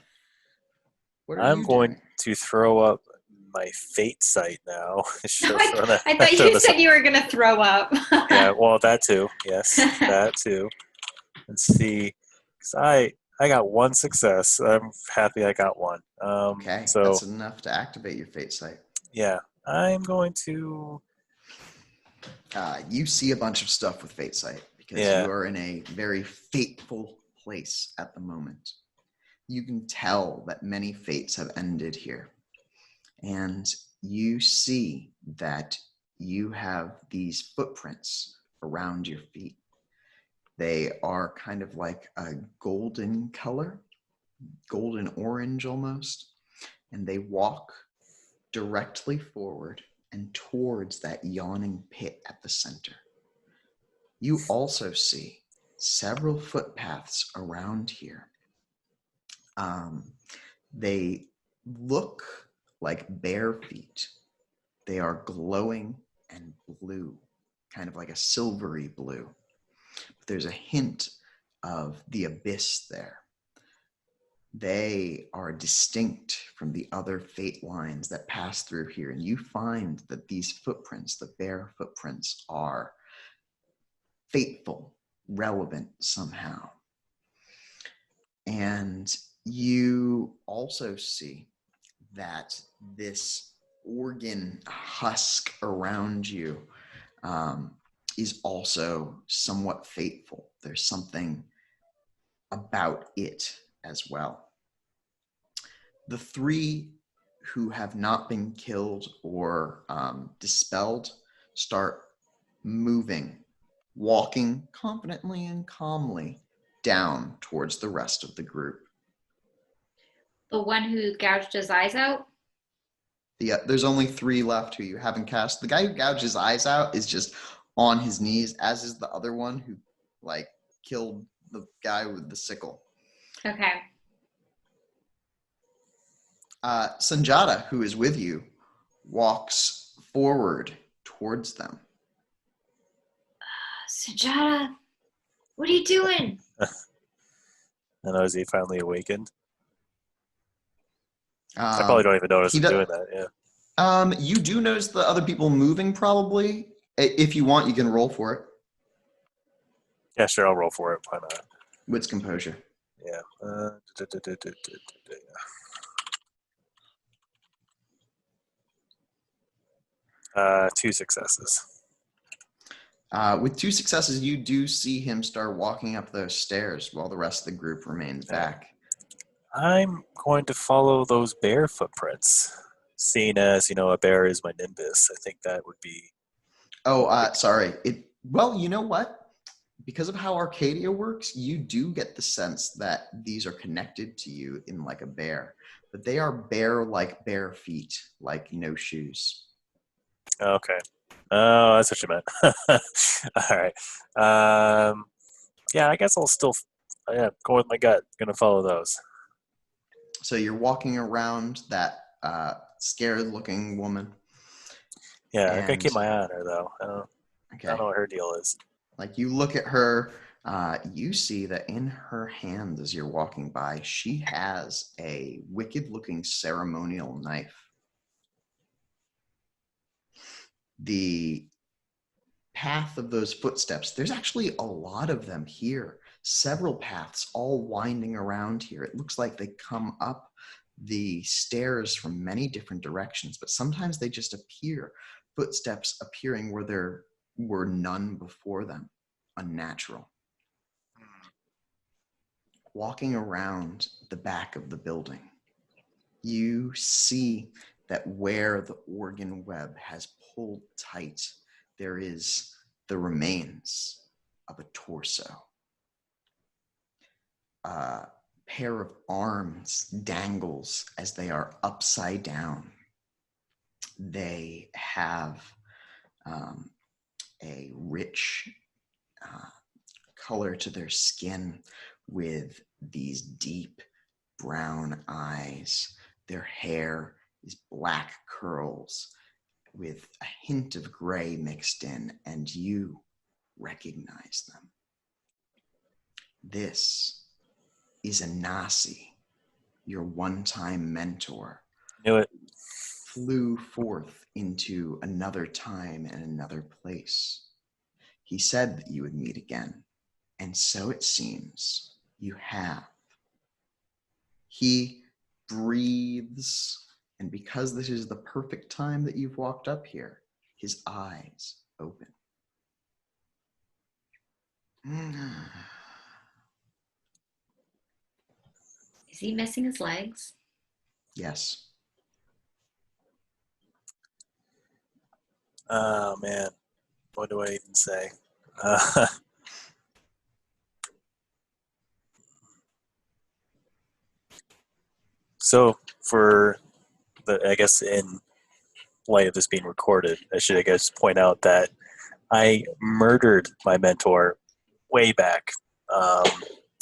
What are I'm you going doing? to throw up my fate sight now. I thought you said you were going to throw up. Yeah, well, that too. Yes, that too. Let's see. 'Cause I got 1 success. I'm happy I got 1. Okay, so that's enough to activate your fate sight. yeah, I'm going to. You see a bunch of stuff with fate sight because you are in a very fateful place at the moment. You can tell that many fates have ended here. And you see that you have these footprints around your feet. They are kind of like a golden color, golden orange almost, and they walk directly forward and towards that yawning pit at the center. You also see several footpaths around here. They look like bare feet. They are glowing and blue, kind of like a silvery blue. But there's a hint of the abyss there. They are distinct from the other fate lines that pass through here. And you find that these footprints, the bare footprints, are fateful, relevant somehow. And you also see that this organ husk around you is also somewhat fateful. There's something about it as well. The 3 who have not been killed or dispelled start moving, walking confidently and calmly down towards the rest of the group. The one who gouged his eyes out? There's only 3 left who you haven't cast. The guy who gouged his eyes out is just on his knees, as is the other one who killed the guy with the sickle. Okay. Sanjata, who is with you, walks forward towards them. Sanjata, what are you doing? And is he finally awakened? I Um, probably don't even notice he him do- doing that. Yeah. You do notice the other people moving, probably. If you want, you can roll for it. Yeah, sure. I'll roll for it. Why not? Wits composure. Yeah. 2 successes. With 2 successes, you do see him start walking up those stairs while the rest of the group remains back. I'm going to follow those bare footprints. seeing as, a bear is my nimbus, I think that would be... Oh, sorry. Well, you know what? Because of how Arcadia works, you do get the sense that these are connected to you in like a bear. But they are bear-like bare feet, like no shoes. Okay. Oh, that's what you meant. All right. Yeah, I guess I'll still go with my gut. Gonna follow those. So you're walking around that scared-looking woman. Yeah, I gotta And keep my eye on her though. I okay, don't know what her deal is. like you look at her, you see that in her hand as you're walking by, she has a wicked-looking ceremonial knife. The path of those footsteps, there's actually a lot of them here. Several paths all winding around here. It looks like they come up the stairs from many different directions, but sometimes they just appear, footsteps appearing where there were none before them. Unnatural. Walking around the back of the building, you see that where the organ web has pulled tight, there is the remains of a torso. A pair of arms dangles as they are upside down. They have a rich color to their skin with these deep brown eyes. Their hair is black curls with a hint of gray mixed in, and you recognize them. This is Anasi, your one-time mentor. Knew it. Flew forth into another time and another place. He said that you would meet again, and so it seems you have. He breathes, and because this is the perfect time that you've walked up here, his eyes open. Is he missing his legs? Yes. Oh man, what do I even say? So for I guess in light of this being recorded, I guess point out that I murdered my mentor way back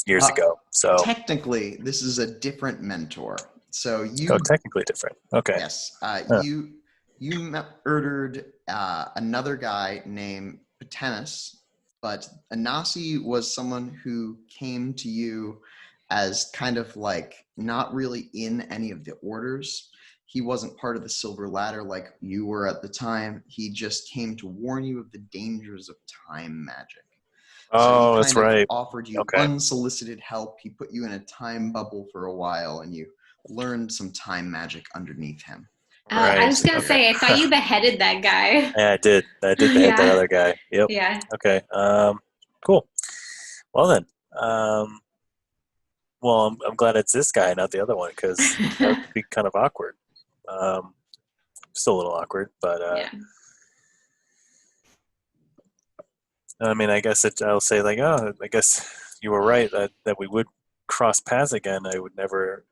years ago. So technically, this is a different mentor. So technically different. Okay. Yes, you murdered another guy named Patenus, but Anasi was someone who came to you as kind of like not really in any of the orders. He wasn't part of the Silver Ladder like you were at the time. He just came to warn you of the dangers of time magic. Oh, so that's right. Offered you unsolicited help. He put you in a time bubble for a while, and you learned some time magic underneath him. Right. I was going to say, I thought you beheaded that guy. Yeah, I did. I did behead that other guy. Yep. Yeah. Okay. Cool. Well then, well, I'm glad it's this guy, not the other one, because that would be kind of awkward. Still a little awkward, but yeah. I mean, I guess I'll say like, oh, I guess you were right that we would cross paths again. I would never,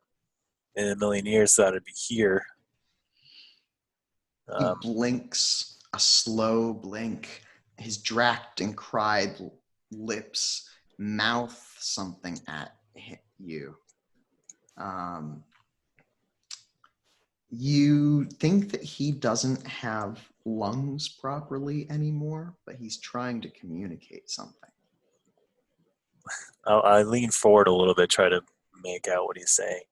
in a million years, thought I'd be here. He blinks a slow blink. His dracked and cried lips mouth something at you. You think that he doesn't have lungs properly anymore, but he's trying to communicate something. I lean forward a little bit, try to make out what he's saying.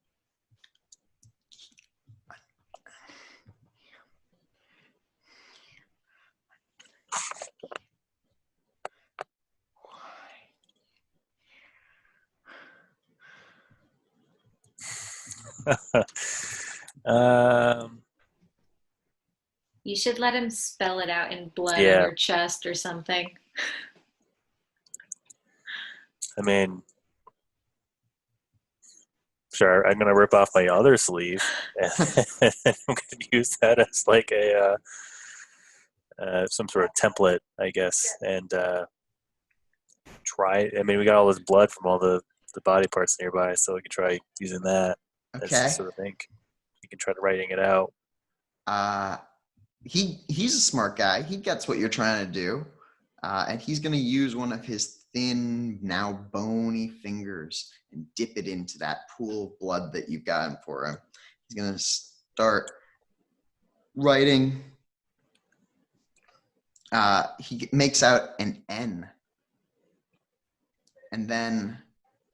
You should let him spell it out in blood on your chest or something. I mean, Sure, I'm gonna rip off my other sleeve, and I'm gonna use that as like a some sort of template, I guess, and try. I mean, we got all this blood from all the body parts nearby, so we can try using that as Okay. sort of ink. You can try writing it out. He's a smart guy. He gets what you're trying to do, and he's going to use one of his thin, now bony fingers and dip it into that pool of blood that you've gotten for him. He's going to start writing. He makes out an N, and then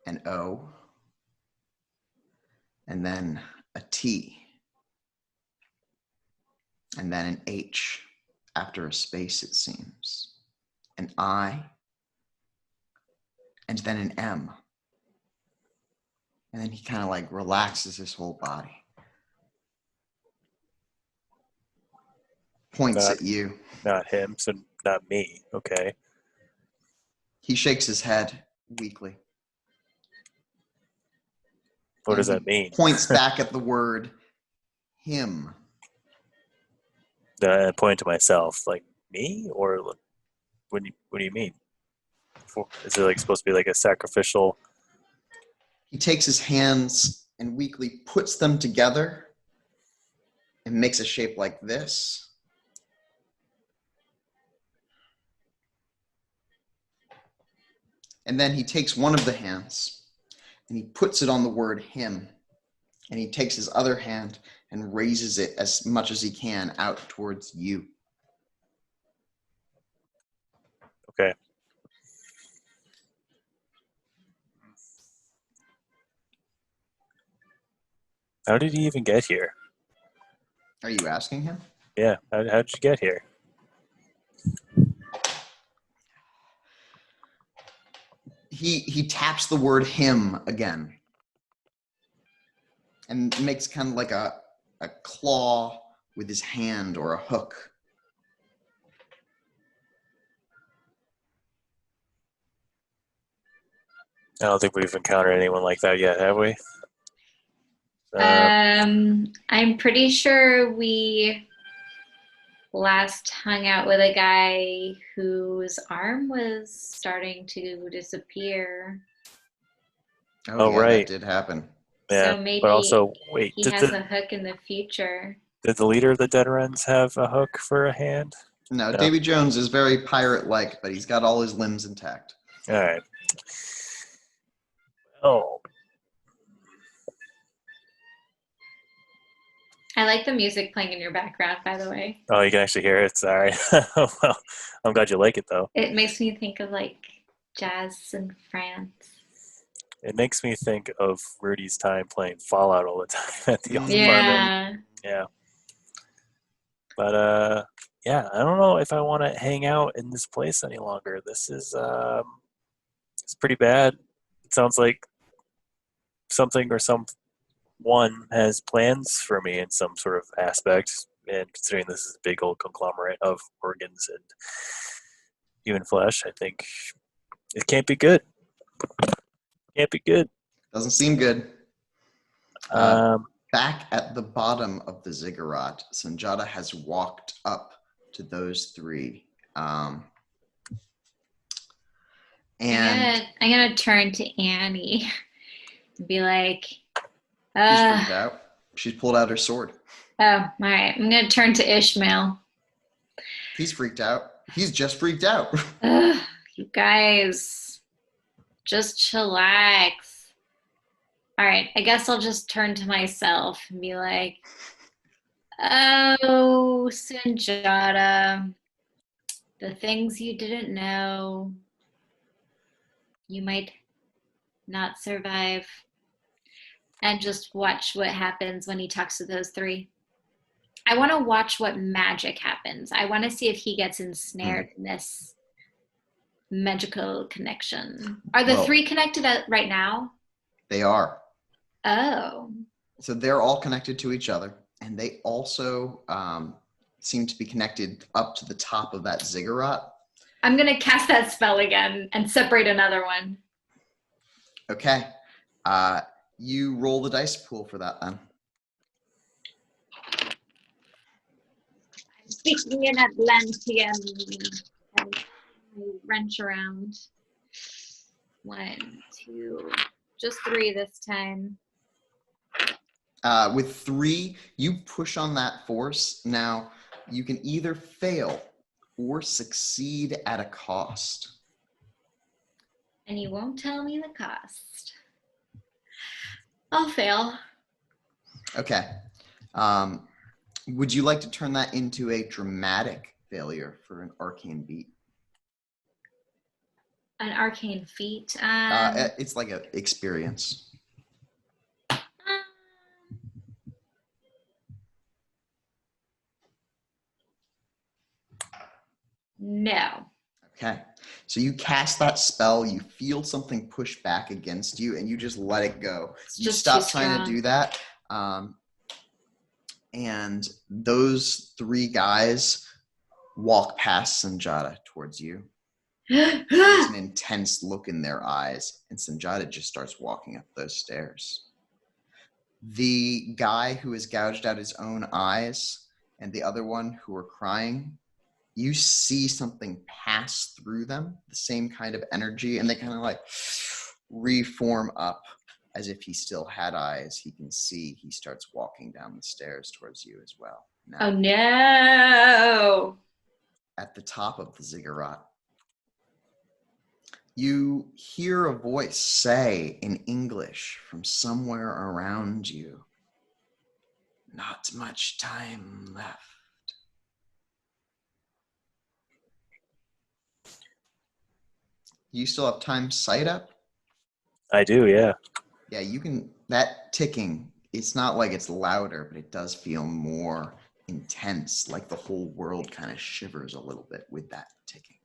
an O, and then a T, and then an H after a space, it seems, an I, and then an M. And then he kind of like relaxes his whole body. Points at you. Not him, so not me. Okay. He shakes his head weakly. What does that mean? Points back at the word him. I point to myself, like me, or what do you mean? Is it like supposed to be like a sacrificial? He takes his hands and weakly puts them together and makes a shape like this. And then he takes one of the hands and he puts it on the word him. And he takes his other hand and raises it as much as he can out towards you. Okay. How did he even get here? Are you asking him? Yeah. How did you get here? He taps the word him again and makes kind of like a claw with his hand or a hook. I don't think we've encountered anyone like that yet, have we? I'm pretty sure we last hung out with a guy whose arm was starting to disappear. Oh, yeah, right. That did happen. Yeah, So maybe but also, wait, he has a hook in the future. did the leader of the Dead Wrens have a hook for a hand? No, Davy Jones is very pirate-like, but he's got all his limbs intact. All right. Oh. I like the music playing in your background, by the way. Oh, you can actually hear it. Sorry. Well, I'm glad you like it, though. It makes me think of like jazz in France. It makes me think of Rudy's time playing Fallout all the time at the old apartment. Yeah. Yeah. But yeah, I don't know if I want to hang out in this place any longer. This is it's pretty bad. It sounds like something or someone has plans for me in some sort of aspect. And considering this is a big old conglomerate of organs and human flesh, I think it can't be good. Can't be good. Doesn't seem good. Back at the bottom of the ziggurat, Sanjata has walked up to those three. And I'm gonna turn to Annie and be like, she's freaked out. She's pulled out her sword. oh, all right. I'm gonna turn to Ishmael. He's freaked out. He's just freaked out. You guys, just chillax. All right, I guess I'll just turn to myself and be like, oh, Sanjata, the things you didn't know, you might not survive. And just watch what happens when he talks to those three. I want to watch what magic happens. I want to see if he gets ensnared in this magical connection. Are the three connected right now? They are. Oh. So they're all connected to each other, and they also seem to be connected up to the top of that ziggurat. I'm going to cast that spell again and separate another one. Okay. You roll the dice pool for that then. I'm speaking in Atlantean. And I wrench around. 1, 2, just 3 this time. With 3, you push on that force. Now, you can either fail or succeed at a cost. And you won't tell me the cost. I'll fail. Okay. Would you like to turn that into a dramatic failure for an arcane beat? An arcane feat. It's like an experience. No. Okay. So you cast that spell, you feel something push back against you, and you just let it go. It's You just stop too trying to strong. do that. And those 3 guys walk past Sanjata towards you. There's an intense look in their eyes, and Sanjata just starts walking up those stairs. The guy who has gouged out his own eyes and the other one who are crying, you see something pass through them, the same kind of energy, and they kind of like reform up as if he still had eyes. He can see. He starts walking down the stairs towards you as well. Now, Oh no. at the top of the ziggurat, you hear a voice say in English from somewhere around you, "Not much time left." You still have time sight up? I do, yeah. Yeah, you can. That ticking, it's not like it's louder, but it does feel more intense, like the whole world kind of shivers a little bit with that ticking.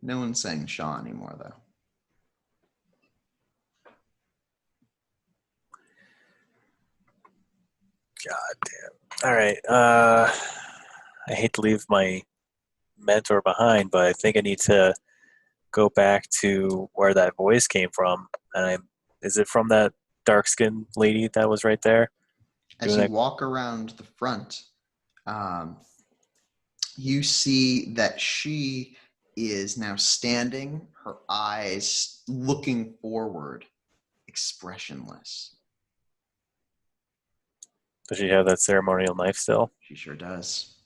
No one's saying Shaw anymore, though. God damn. All right. I hate to leave my mentor behind, but I think I need to go back to where that voice came from. And is it from that dark-skinned lady that was right there? As you walk around the front, you see that she is now standing, her eyes looking forward, expressionless. Does she have that ceremonial knife still? She sure does.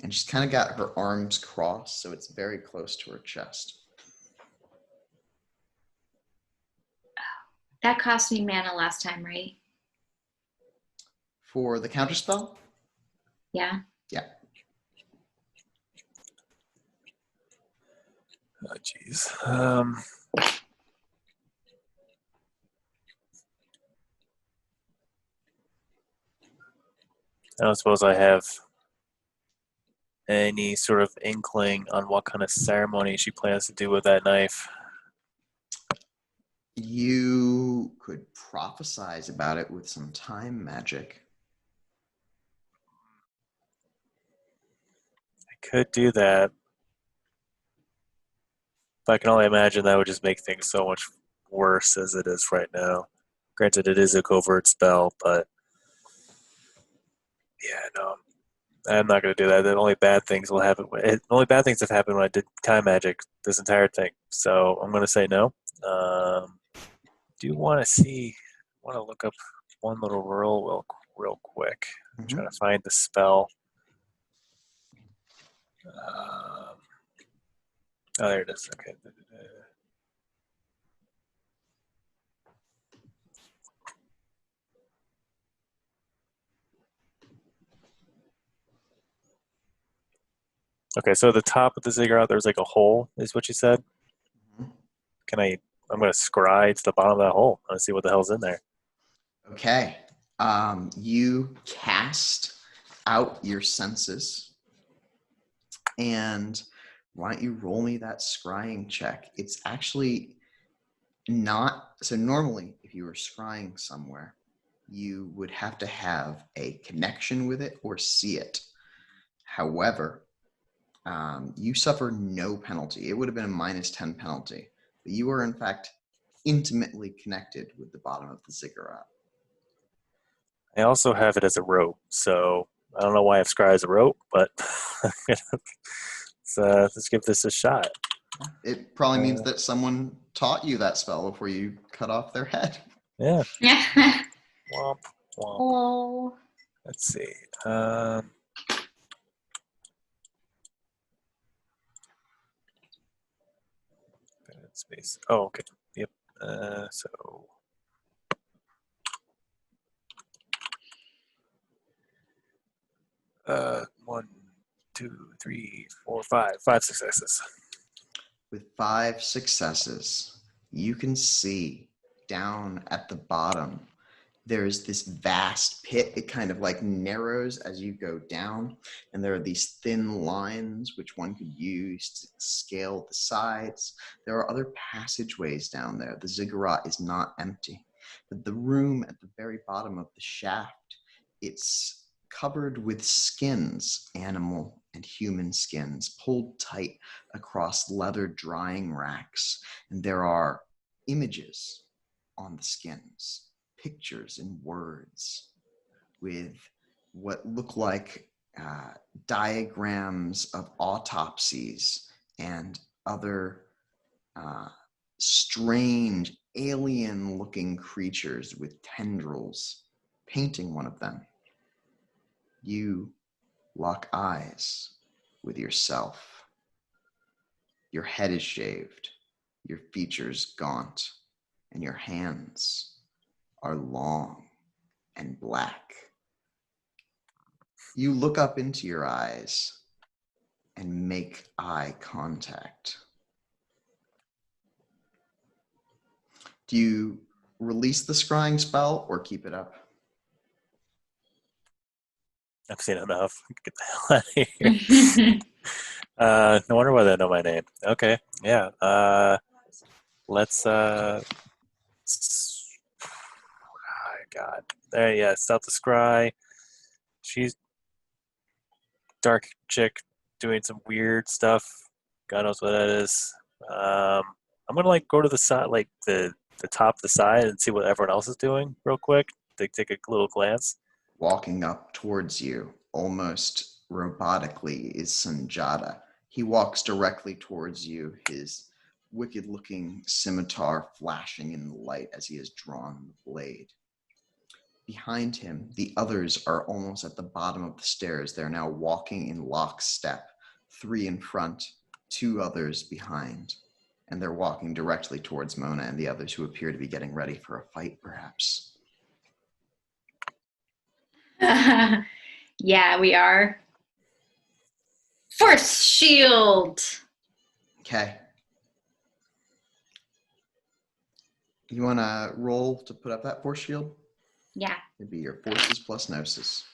And she's kind of got her arms crossed, so it's very close to her chest. That cost me mana last time, right? For the counterspell? Yeah. Yeah. Oh, jeez. I don't suppose I have any sort of inkling on what kind of ceremony she plans to do with that knife. You could prophesize about it with some time magic. I could do that. But I can only imagine that would just make things so much worse as it is right now. Granted, it is a covert spell, but yeah, no, I'm not going to do that. The only bad things will happen. The only bad things have happened when I did time magic this entire thing. So I'm going to say no. Do you want to see? Want to look up one little rule real quick? I'm trying to find the spell. Oh, there it is. Okay. Okay, so the top of the ziggurat, there's like a hole, is what you said. Can I? I'm going to scry to the bottom of that hole. I want to see what the hell's in there. Okay. You cast out your senses. And why don't you roll me that scrying check? It's actually not. So normally, if you were scrying somewhere, you would have to have a connection with it or see it. However, you suffer no penalty. It would have been a -10 penalty. But you are, in fact, intimately connected with the bottom of the ziggurat. I also have it as a rope, so I don't know why I've scry as a rope, but let's give this a shot. It probably means that someone taught you that spell before you cut off their head. Yeah. Yeah. Womp, womp. Oh. Let's see. Space. Oh, okay. Yep. So. One, two, three, four, five. 5 successes. With 5 successes, you can see down at the bottom, there's this vast pit. It kind of like narrows as you go down, and there are these thin lines which one could use to scale the sides. There are other passageways down there. The ziggurat is not empty, but the room at the very bottom of the shaft, it's covered with skins, animal and human skins, pulled tight across leather drying racks, and there are images on the skins, pictures and words with what look like diagrams of autopsies and other strange alien-looking creatures with tendrils painting one of them. You lock eyes with yourself. Your head is shaved, your features gaunt, and your hands are long and black. You look up into your eyes and make eye contact. Do you release the scrying spell or keep it up? I've seen enough. Get the hell out of here. No wonder why they know my name. Okay. Yeah. Let's God. There, yeah, South the Scry. She's dark chick doing some weird stuff. God knows what that is. I'm gonna like go to the side, like the top of the side, and see what everyone else is doing real quick. Take a little glance. Walking up towards you, almost robotically, is Sanjata. He walks directly towards you, his wicked-looking scimitar flashing in the light as he has drawn the blade. Behind him, the others are almost at the bottom of the stairs. They're now walking in lockstep, 3 in front, 2 others behind. And they're walking directly towards Mona and the others who appear to be getting ready for a fight, perhaps. Yeah, we are. Force shield. Okay. You want to roll to put up that force shield? Yeah. It'd be your forces plus gnosis.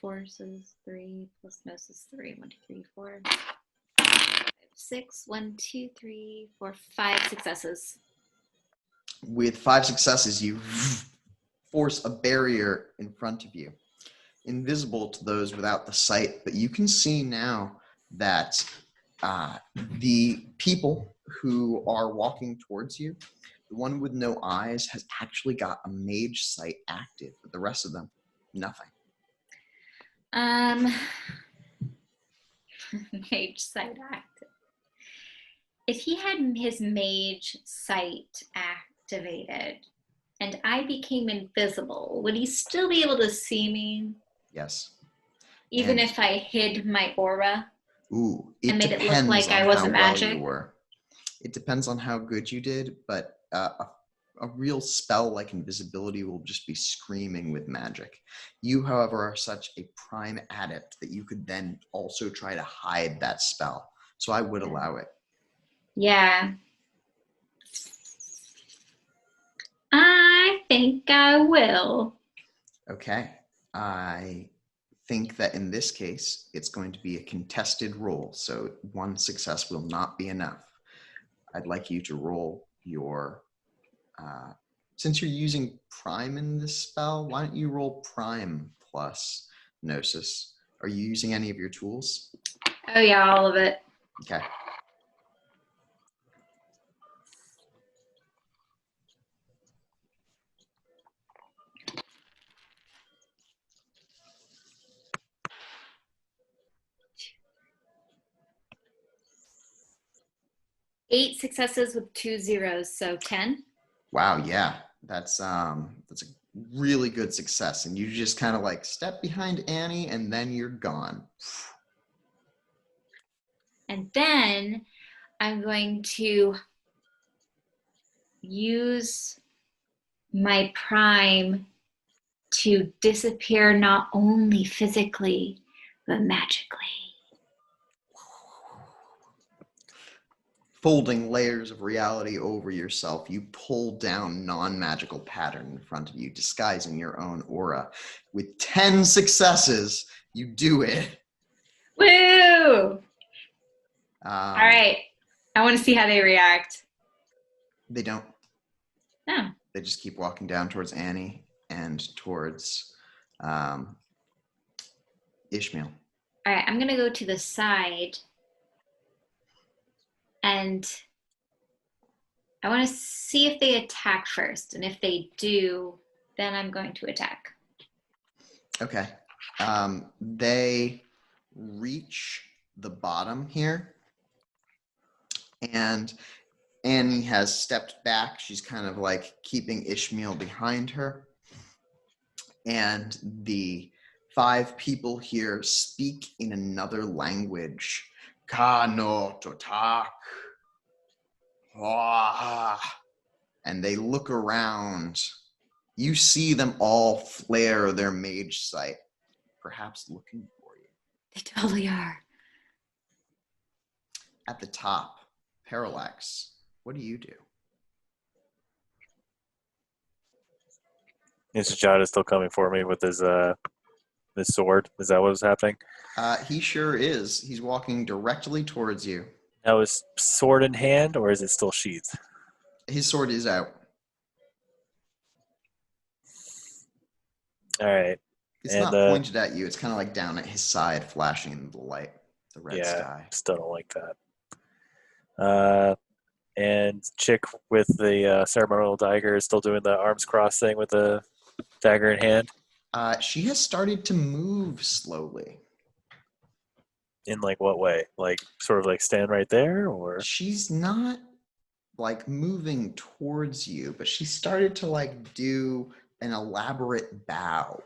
Forces 3 plus gnosis 3. 1, 2, 3, 4, 5, 6. 1, 2, 3, 4, 5 successes. With 5 successes, you force a barrier in front of you, invisible to those without the sight, but you can see now that the people who are walking towards you, the one with no eyes has actually got a mage sight active, but the rest of them, nothing. Mage sight active. If he had his mage sight activated and I became invisible, would he still be able to see me? Yes. Even if I hid my aura? Ooh, and made it look like I wasn't magic? you were. It depends on how good you did, but a real spell like invisibility will just be screaming with magic. You, however, are such a prime adept that you could then also try to hide that spell. So I would allow it. Yeah. I think I will. Okay. I think that in this case, it's going to be a contested roll. So 1 success will not be enough. I'd like you to roll your... since you're using Prime in this spell, why don't you roll Prime plus Gnosis? Are you using any of your tools? Oh yeah, all of it. Okay. 8 successes with 2 zeros, so 10. Wow, yeah. That's a really good success. And you just kind of like step behind Annie and then you're gone. And then I'm going to use my prime to disappear not only physically, but magically. Folding layers of reality over yourself, you pull down non-magical pattern in front of you, disguising your own aura. With 10 successes, you do it. Woo! All right. I want to see how they react. They don't. No. They just keep walking down towards Annie and towards Ishmael. All right. I'm going to go to the side. And I want to see if they attack first. And if they do, then I'm going to attack. Okay. They reach the bottom here. And Annie has stepped back. She's kind of like keeping Ishmael behind her. And the 5 people here speak in another language. Ka no totak. And they look around. You see them all flare their mage sight, perhaps looking for you. They totally are. At the top, Parallax, what do you do? Jad is still coming for me with his sword. Is that what's happening? He sure is. He's walking directly towards you. Now is sword in hand, or is it still sheathed? His sword is out. All right. It's not pointed at you. It's kind of like down at his side, flashing in the light, the red sky. Still don't like that. And chick with the ceremonial dagger is still doing the arms cross thing with the dagger in hand. She has started to move slowly. In like what way? Like sort of like stand right there, or she's not like moving towards you, but she started to like do an elaborate bow.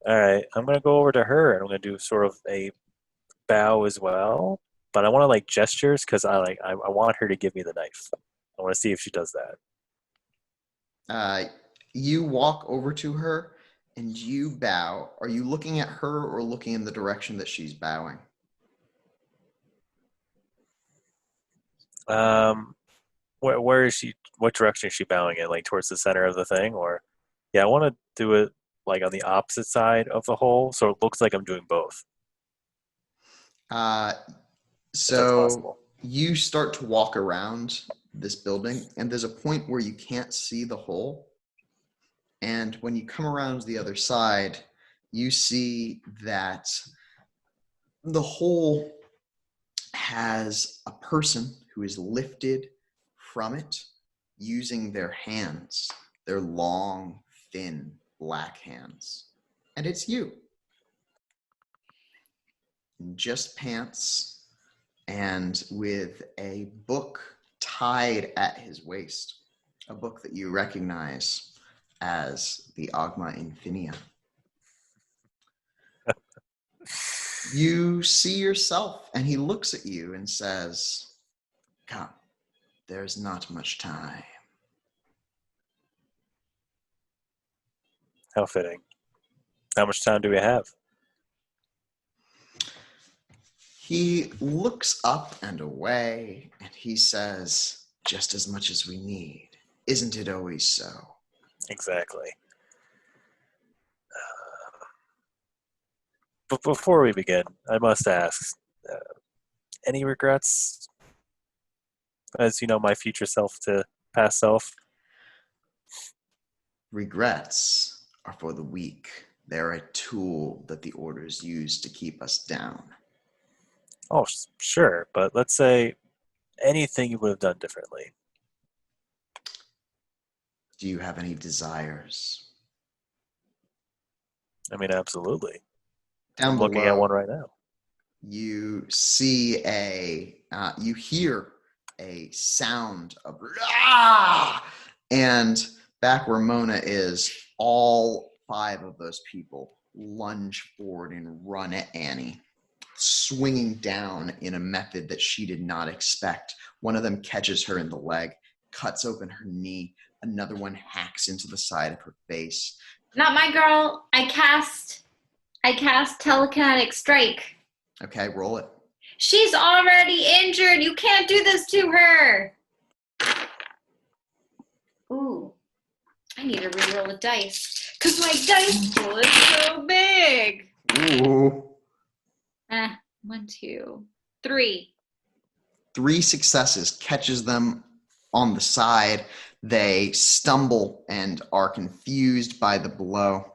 All right, I'm gonna go over to her and I'm gonna do sort of a bow as well, but I want to like gestures because I want her to give me the knife. I want to see if she does that. You walk over to her and you bow. Are you looking at her or looking in the direction that she's bowing? Where is she? What direction is she bowing in? Like towards the center of the thing, or yeah, I want to do it like on the opposite side of the hole, so it looks like I'm doing both. So you start to walk around this building, and there's a point where you can't see the hole. And when you come around the other side, you see that the hole has a person who is lifted from it using their hands, their long, thin, black hands. And it's you. In just pants and with a book tied at his waist, a book that you recognize as the Agma Infinia. You see yourself, and he looks at you and says, "Come, there's not much time." How fitting. How much time do we have? He looks up and away, and he says, "Just as much as we need. Isn't it always so?" Exactly. But before we begin, I must ask, any regrets as, my future self to past self? Regrets are for the weak. They're a tool that the orders use to keep us down. Oh, sure. But let's say anything you would have done differently. Do you have any desires? I mean, absolutely. Down I'm looking at one right now. you see you hear a sound of "Ah!" And back where Mona is, all 5 of those people lunge forward and run at Annie, swinging down in a method that she did not expect. One of them catches her in the leg, cuts open her knee. Another one hacks into the side of her face. Not my girl. I cast telekinetic strike. Okay, roll it. She's already injured. You can't do this to her. Ooh. I need to reroll the dice. Because my dice pool is so big. Ooh. 1, 2, 3. 3 successes, catches them on the side. They stumble and are confused by the blow.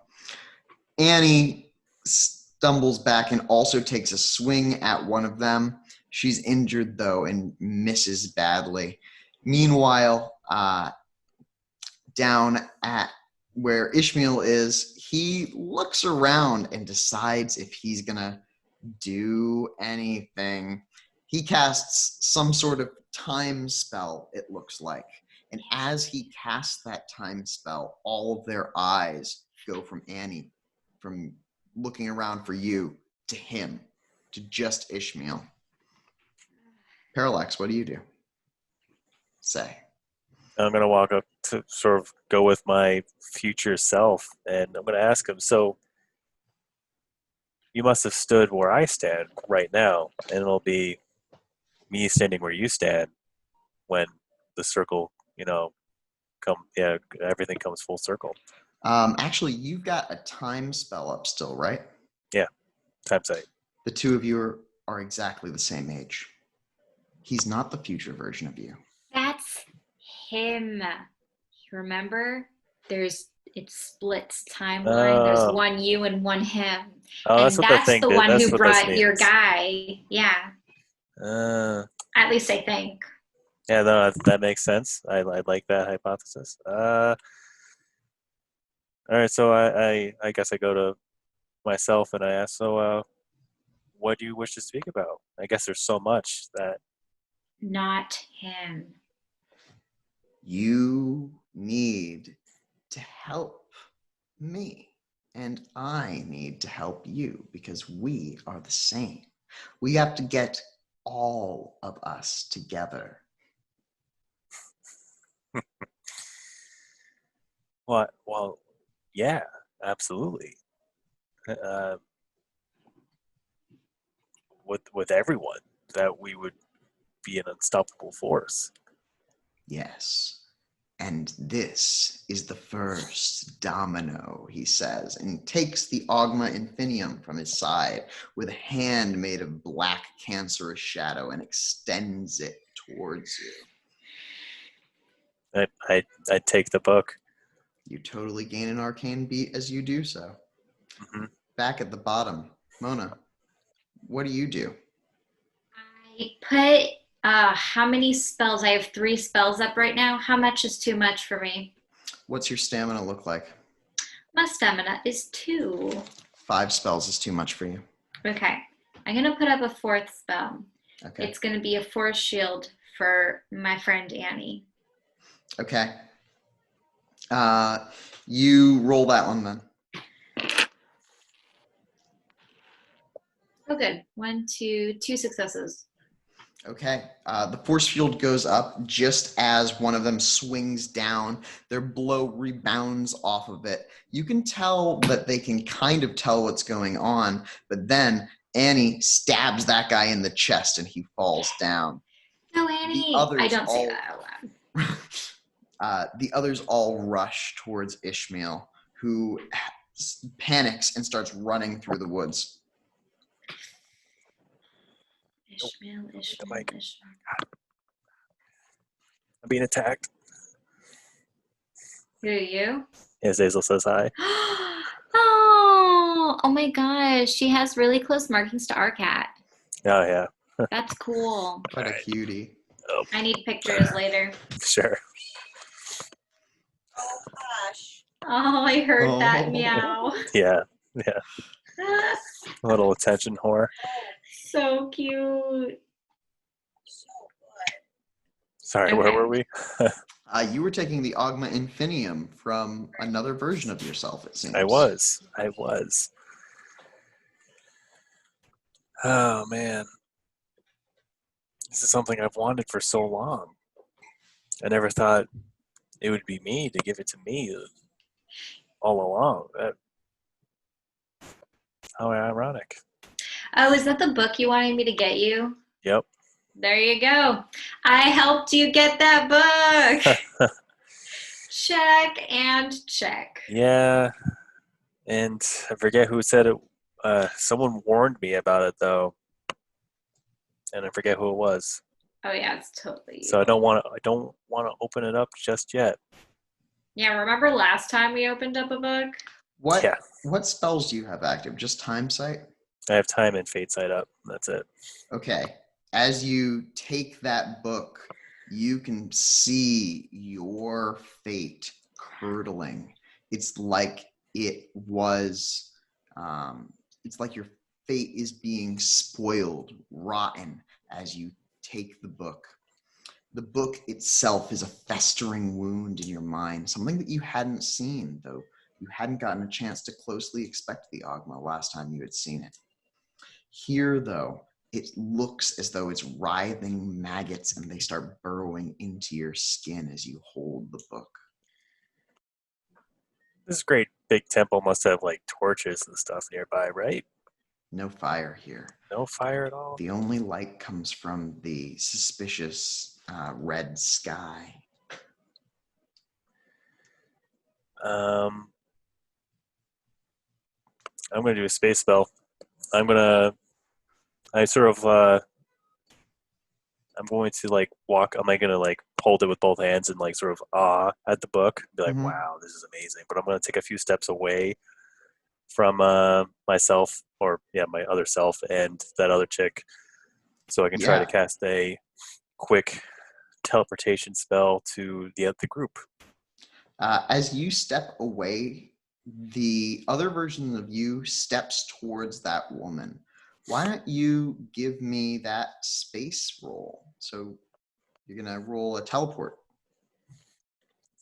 Annie stumbles back and also takes a swing at one of them. She's injured, though, and misses badly. Meanwhile, down at where Ishmael is, he looks around and decides if he's going to do anything. He casts some sort of time spell, it looks like. And as he casts that time spell, all of their eyes go from Annie, from looking around for you, to him, to just Ishmael. Parallax, what do you do? Say. I'm going to walk up to sort of go with my future self, and I'm going to ask him, so you must have stood where I stand right now, and it'll be me standing where you stand when the circle, everything comes full circle. Actually, you've got a time spell up still, right? Yeah, time sight. The 2 of you are exactly the same age. He's not the future version of you. That's him. Remember? It splits timeline. There's one you and one him. Oh, and that's what the thing the did. one That's who what brought this your means. guy. Yeah. At least I think. Yeah, no, that makes sense. I like that hypothesis. All right, so I guess I go to myself and I ask, so what do you wish to speak about? I guess there's so much that... Not him. You need to help me, and I need to help you because we are the same. We have to get all of us together. What? Well, yeah, absolutely. With everyone, that we would be an unstoppable force. Yes. And this is the first domino, he says, and takes the Ogma Infinium from his side with a hand made of black cancerous shadow and extends it towards you. I take the book. You totally gain an arcane beat as you do so. Mm-hmm. Back at the bottom, Mona, what do you do? I put how many spells? I have 3 spells up right now. How much is too much for me? What's your stamina look like? My stamina is 2. 5 spells is too much for you. Okay. I'm going to put up a 4th spell. Okay. It's going to be a force shield for my friend Annie. Okay. You roll that one then. Oh, good. 1, 2 successes. Okay. The force field goes up just as one of them swings down. Their blow rebounds off of it. You can tell that they can kind of tell what's going on, but then Annie stabs that guy in the chest and he falls down. No, Annie. I don't say that out loud. The others all rush towards Ishmael, who panics and starts running through the woods. Ishmael. I'm being attacked. Who are you? Yes, Hazel says hi. Oh my gosh. She has really close markings to our cat. Oh, yeah. That's cool. What a cutie. Oh, I need pictures later. sure. Oh gosh. Oh, I heard that meow. Yeah. A little attention whore. So cute. Sorry, where Okay. were we? You were taking the Augma Infinium from another version of yourself, it seems. I was. Oh, man. This is something I've wanted for so long. I never thought it would be me to give it to me all along. How ironic. Oh, is that the book you wanted me to get you? Yep. There you go. I helped you get that book. Check and check. Yeah. And I forget who said it. Someone warned me about it, though. And I forget who it was. Oh yeah, it's totally you. So I don't want to open it up just yet. Yeah, remember last time we opened up a book? What spells do you have active? Just Time Sight? I have Time and Fate Sight up. That's it. Okay. As you take that book, you can see your fate curdling. It's like it was, it's like your fate is being spoiled, rotten, as you take the book. The book itself is a festering wound in your mind, something that you hadn't seen, though you hadn't gotten a chance to closely inspect the Augma last time you had seen it. Here, though, it looks as though it's writhing maggots and they start burrowing into your skin as you hold the book. This great big temple must have like torches and stuff nearby, right? No fire here. No fire at all? The only light comes from the suspicious red sky. I'm going to do a space spell. I'm going to like walk. Am I going to like hold it with both hands and like sort of awe at the book? Be like, wow, this is amazing. But I'm going to take a few steps away from myself, or my other self and that other chick, so I can try to cast a quick teleportation spell to the group. As you step away, the other version of you steps towards that woman. Why don't you give me that space roll? So you're going to roll a teleport.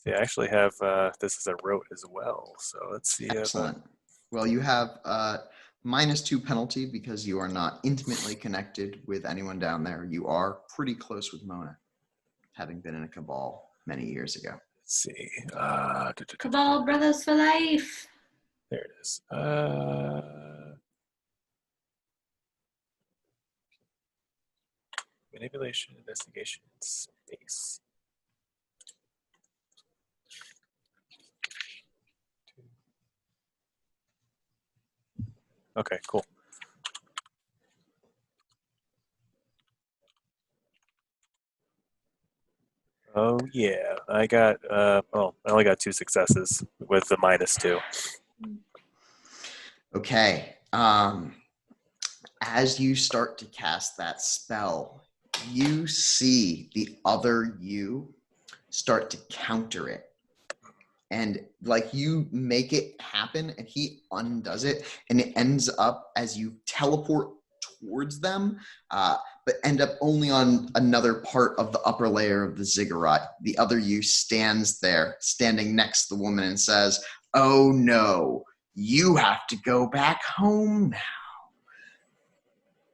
See, I actually have this as a rote as well. So let's see. Excellent. Well, you have -2 penalty because you are not intimately connected with anyone down there. You are pretty close with Mona, having been in a cabal many years ago. Let's see. Cabal Brothers for life. There it is. Manipulation, investigation, space. Okay, cool. Oh yeah, I got. I only got 2 successes with the -2. Okay. As you start to cast that spell, you see the other you start to counter it. And like you make it happen and he undoes it, and it ends up as you teleport towards them, but end up only on another part of the upper layer of the ziggurat. The other you stands there, standing next to the woman, and says, "Oh no, you have to go back home now."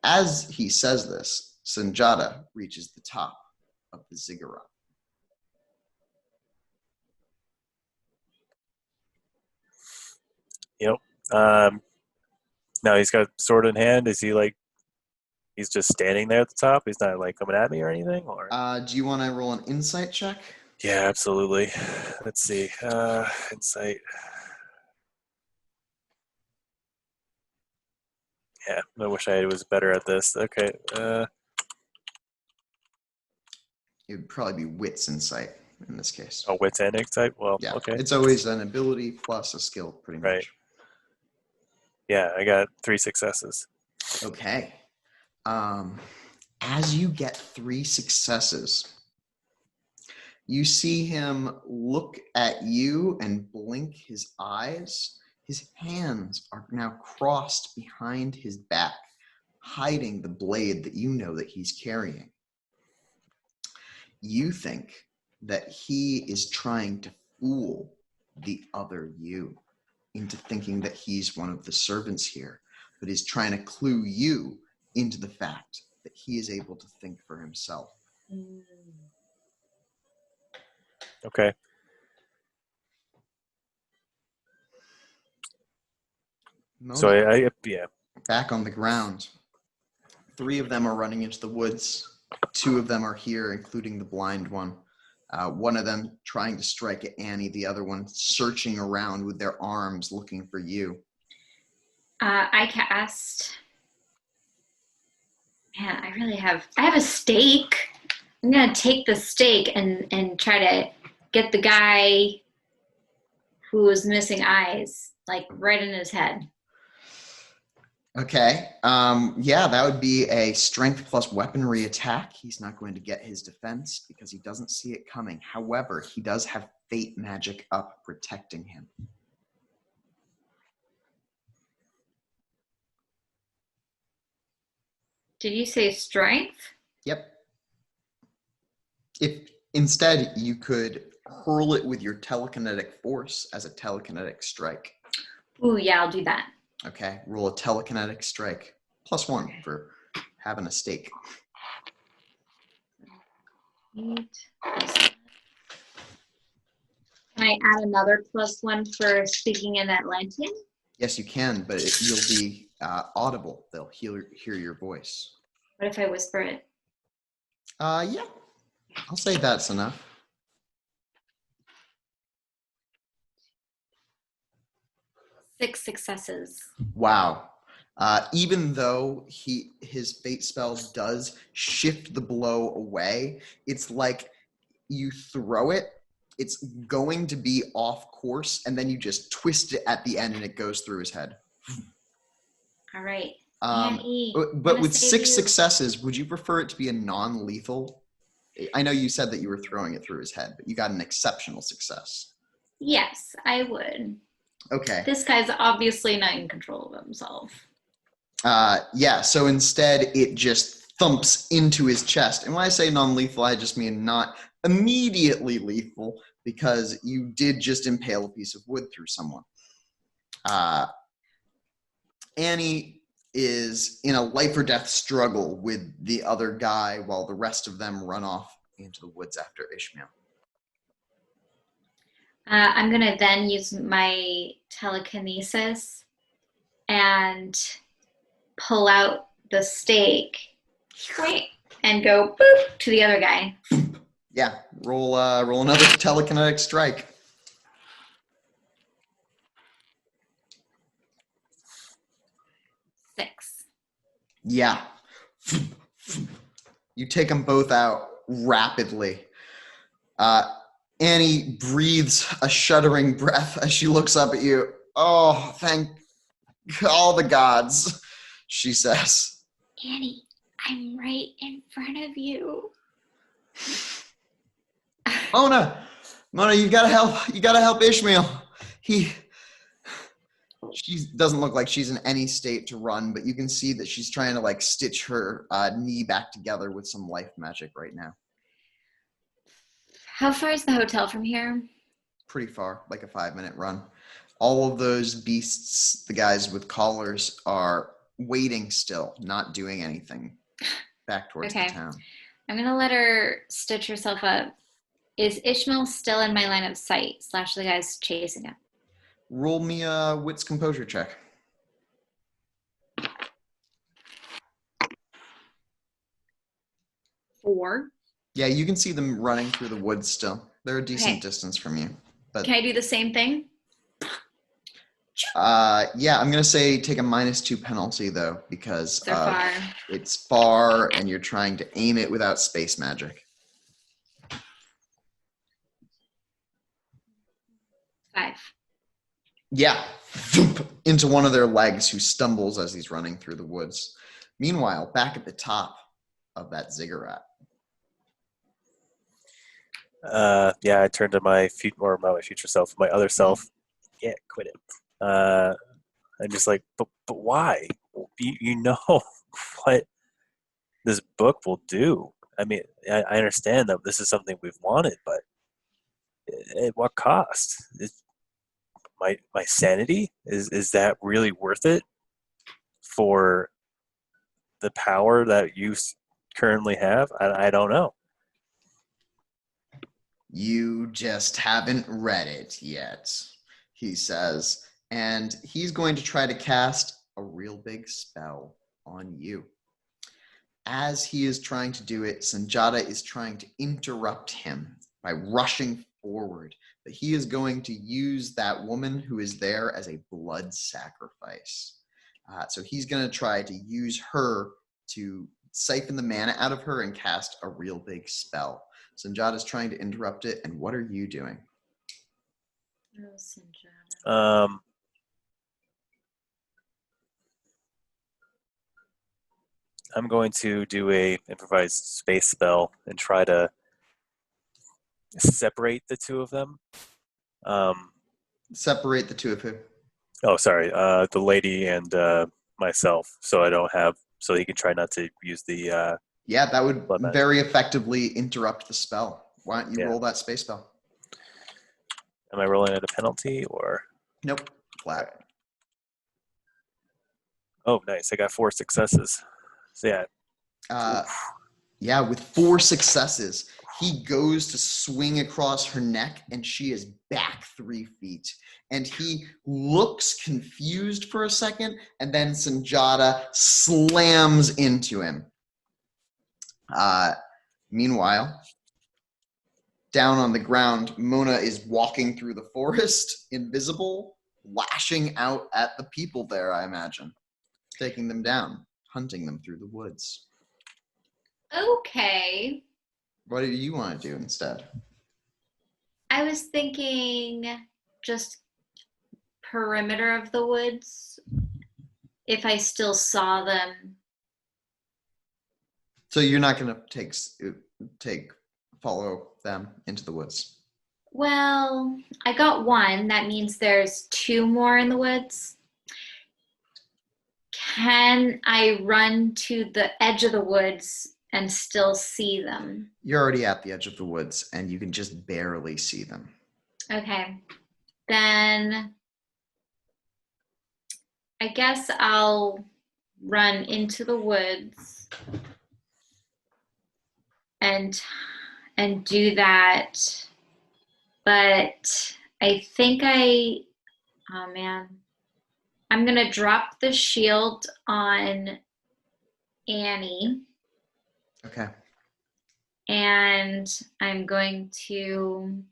As he says this, Sanjata reaches the top of the ziggurat. Yep. Now he's got sword in hand. Is he like? He's just standing there at the top. He's not like coming at me or anything. Or do you want to roll an insight check? Yeah, absolutely. Let's see. Insight. Yeah, I wish I was better at this. Okay. It would probably be wits insight in this case. Oh, wits and insight? Well, yeah. Okay. It's always an ability plus a skill, pretty much. Right. Yeah, I got 3 successes. Okay. As you get 3 successes, you see him look at you and blink his eyes, His hands are now crossed behind his back, hiding the blade that you know that he's carrying. You think that he is trying to fool the other you into thinking that he's one of the servants here, but is trying to clue you into the fact that he is able to think for himself. Okay. Mona, So yeah. back on the ground. 3 of them are running into the woods. 2 of them are here, including the blind one. One of them trying to strike at Annie, the other one searching around with their arms looking for you. I cast. Man, I have a stake. I'm gonna take the stake and try to get the guy who was missing eyes, like right in his head. Okay. Yeah, that would be a strength plus weaponry attack. He's not going to get his defense because he doesn't see it coming. However, he does have fate magic up protecting him. Did you say strength? Yep. If instead you could hurl it with your telekinetic force as a telekinetic strike. Ooh, yeah, I'll do that. Okay, roll a telekinetic strike. +1 for having a stake. 8. Can I add another +1 for speaking in Atlantean? Yes, you can, but you'll be audible. They'll hear your voice. What if I whisper it? Yeah, I'll say that's enough. 6 successes. Wow. Even though his fate spell does shift the blow away, it's like you throw it, it's going to be off course, and then you just twist it at the end and it goes through his head. All right. But with 6 successes, would you prefer it to be a non-lethal? I know you said that you were throwing it through his head, but you got an exceptional success. Yes, I would. Okay. This guy's obviously not in control of himself. Yeah, so instead it just thumps into his chest. And when I say non-lethal, I just mean not immediately lethal, because you did just impale a piece of wood through someone. Annie is in a life or death struggle with the other guy while the rest of them run off into the woods after Ishmael. I'm going to then use my telekinesis and pull out the stake and go boop to the other guy. Yeah, roll another telekinetic strike. 6. Yeah. You take them both out rapidly. Annie breathes a shuddering breath as she looks up at you. Oh, thank all the gods, she says. Annie, I'm right in front of you. Mona, you gotta help. You gotta help Ishmael. She doesn't look like she's in any state to run, but you can see that she's trying to like stitch her knee back together with some life magic right now. How far is the hotel from here? Pretty far, like a 5-minute run. All of those beasts, the guys with collars, are waiting still, not doing anything back towards the town. I'm going to let her stitch herself up. Is Ishmael still in my line of sight / the guy's chasing him? Roll me a wits composure check. 4. Yeah, you can see them running through the woods still. They're a decent distance from you. But can I do the same thing? Yeah, I'm going to say take a -2 penalty, though, because it's far and you're trying to aim it without space magic. 5. Yeah, into one of their legs, who stumbles as he's running through the woods. Meanwhile, back at the top of that ziggurat. Yeah, I turned to my future self, my other self. Yeah, quit it. I'm just like, but why? You know what this book will do. I mean, I understand that this is something we've wanted, but at what cost? My sanity is that really worth it for the power that you currently have? I don't know. You just haven't read it yet, he says, and he's going to try to cast a real big spell on you. As he is trying to do it, Sanjata is trying to interrupt him by rushing forward, but he is going to use that woman who is there as a blood sacrifice. So he's going to try to use her to siphon the mana out of her and cast a real big spell. Sanjata is trying to interrupt it, and what are you doing? Oh, Sanjata. I'm going to do a improvised space spell and try to separate the two of them. Separate the two of who? Oh, sorry, the lady and myself. So I don't have. So he can try not to use the. Yeah, that would blood magic. very effectively interrupt the spell. Why don't you Yeah. roll that space spell? Am I rolling at a penalty or? Nope, flat. Oh, nice! I got 4 successes. So Yeah, with 4 successes, he goes to swing across her neck, and she is back 3 feet. And he looks confused for a second, and then Sanjata slams into him. Meanwhile, down on the ground, Mona is walking through the forest, invisible, lashing out at the people there, I imagine. Taking them down, hunting them through the woods. Okay. What do you want to do instead? I was thinking just perimeter of the woods, if I still saw them. So you're not going to follow them into the woods? Well, I got 1. That means there's 2 more in the woods. Can I run to the edge of the woods and still see them? You're already at the edge of the woods, and you can just barely see them. Okay. Then I guess I'll run into the woods and do that. But I think oh man. I'm going to drop the shield on Annie. Okay. And I'm going to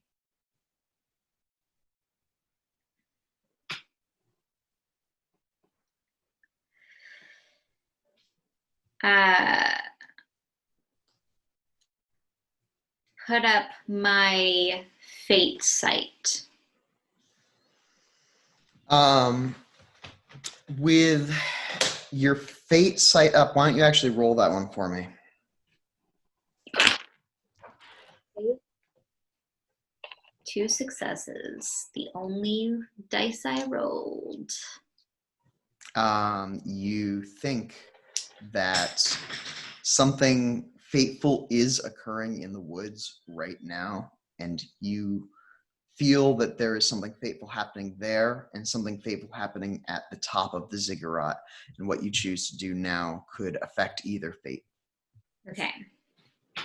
put up my fate sight. With your fate sight up, why don't you actually roll that one for me? 2 successes. The only dice I rolled. You think that something fateful is occurring in the woods right now, and you feel that there is something fateful happening there and something fateful happening at the top of the ziggurat, and what you choose to do now could affect either fate. Okay. I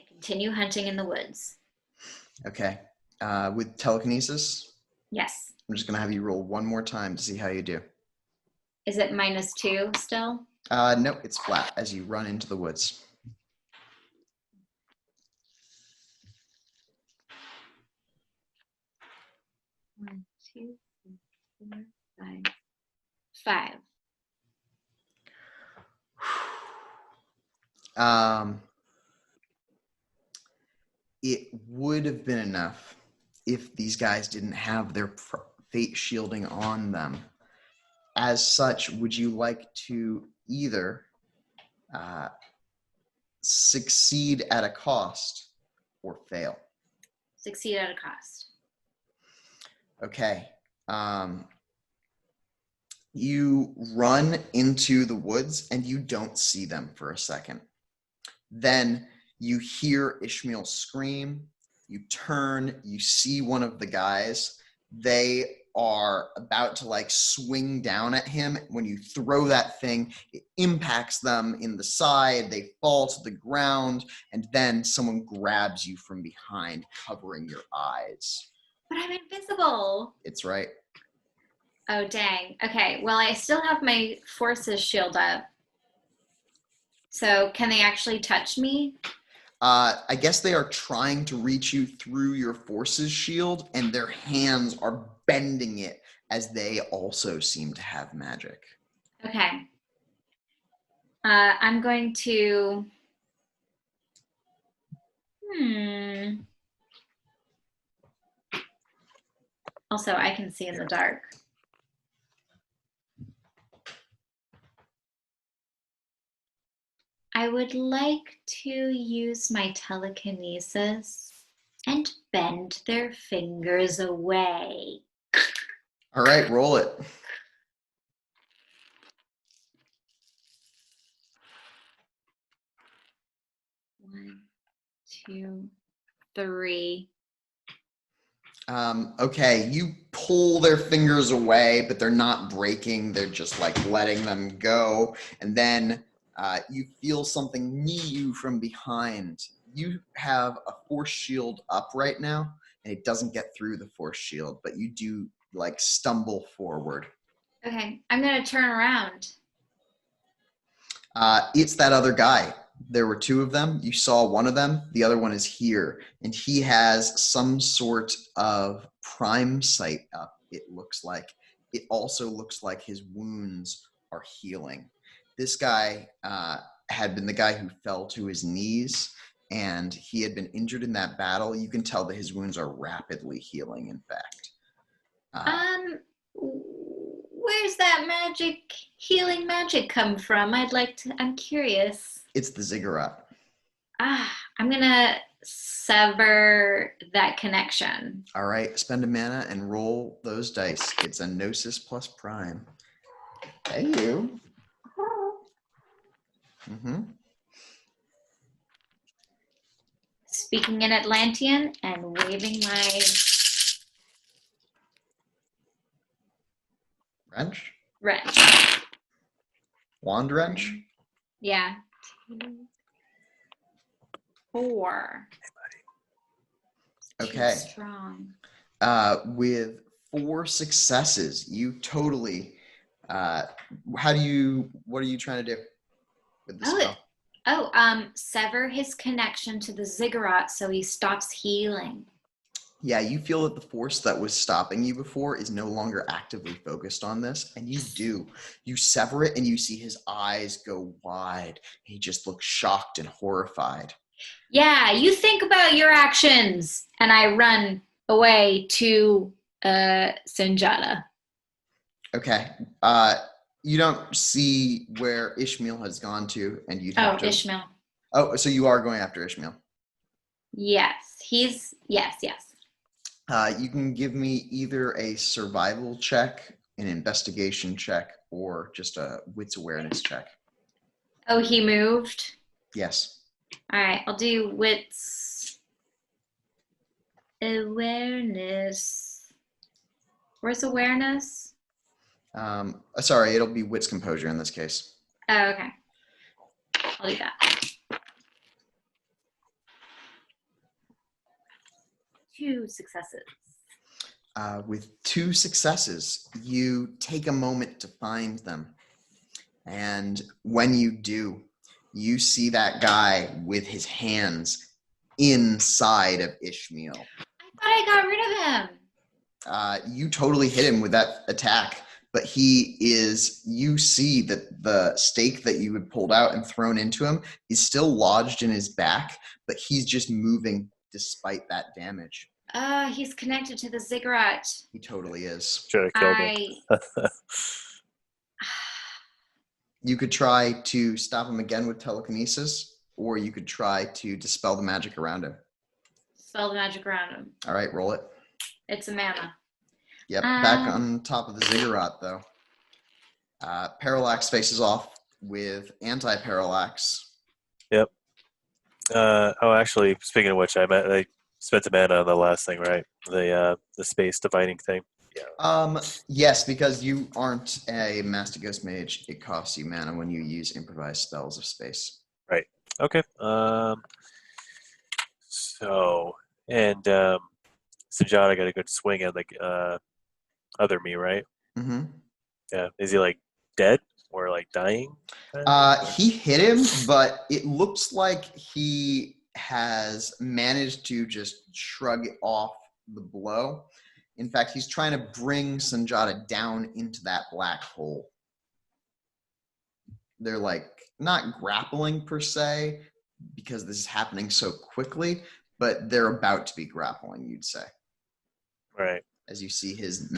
continue hunting in the woods. Okay. With telekinesis, Yes. I'm just going to have you roll one more time to see how you do. Is it -2 still? Nope, it's flat as you run into the woods. One, 2, 3, 4, 5. 5. It would have been enough if these guys didn't have their fate shielding on them. As such, would you like to either succeed at a cost or fail? Succeed at a cost. Okay. You run into the woods and you don't see them for a second. Then you hear Ishmael scream. You turn, you see one of the guys. They are about to like swing down at him. When you throw that thing, it impacts them in the side. They fall to the ground, and then someone grabs you from behind, covering your eyes. But I'm invisible. It's right. Oh, dang. Okay, well, I still have my forces shield up. So can they actually touch me? I guess they are trying to reach you through your forces shield, and their hands are bending it as they also seem to have magic. Okay. I'm going to... Also, I can see in the dark. I would like to use my telekinesis and bend their fingers away. All right, roll it. 1, 2, 3. Okay, you pull their fingers away, but they're not breaking. They're just like letting them go. And then you feel something knee you from behind. You have a force shield up right now, and it doesn't get through the force shield, but you do like stumble forward. Okay, I'm going to turn around. It's that other guy. There were two of them. You saw one of them. The other one is here, and he has some sort of prime sight up, it looks like. It also looks like his wounds are healing. This guy had been the guy who fell to his knees, and he had been injured in that battle. You can tell that his wounds are rapidly healing, in fact. Where's that healing magic come from? I'm curious. It's the ziggurat. I'm gonna sever that connection. All right, spend a mana and roll those dice. It's a Gnosis plus prime. Hey, you. Speaking in Atlantean and waving my wrench. Wand wrench? Yeah. 4. Okay. Too strong. With 4 successes, you totally. What are you trying to do with the spell? Sever his connection to the ziggurat so he stops healing. Yeah, you feel that the force that was stopping you before is no longer actively focused on this, and you do. You sever it, and you see his eyes go wide. He just looks shocked and horrified. Yeah, you think about your actions, and I run away to Sinjana. Okay. You don't see where Ishmael has gone to, and you'd have to... Ishmael. Oh, so you are going after Ishmael. Yes, yes. You can give me either a survival check, an investigation check, or just a wits awareness check. Oh, he moved? Yes. All right, I'll do wits awareness. Where's awareness? Sorry, it'll be wits composure in this case. Oh, okay. I'll do that. 2 successes. With 2 successes, you take a moment to find them. And when you do, you see that guy with his hands inside of Ishmael. I thought I got rid of him. You totally hit him with that attack, but you see that the stake that you had pulled out and thrown into him is still lodged in his back, but he's just moving despite that damage. He's connected to the ziggurat. He totally is. Should have killed him. You could try to stop him again with telekinesis, or you could try to dispel the magic around him. Spell the magic around him. All right, roll it. It's a mana. Yep, back on top of the ziggurat, though. Parallax faces off with anti-parallax. Yep. Actually, speaking of which, I spent a mana on the last thing, right? The space dividing thing. Yeah. Yes, because you aren't a Master Ghost Mage, it costs you mana when you use improvised spells of space. Right. Okay. So and Sajada got a good swing at like other me, right? Mm-hmm. Yeah. Is he like dead or like dying? He hit him, but it looks like he has managed to just shrug it off the blow. In fact, he's trying to bring Sanjata down into that black hole. They're like not grappling per se, because this is happening so quickly, but they're about to be grappling, you'd say. Right. As you see his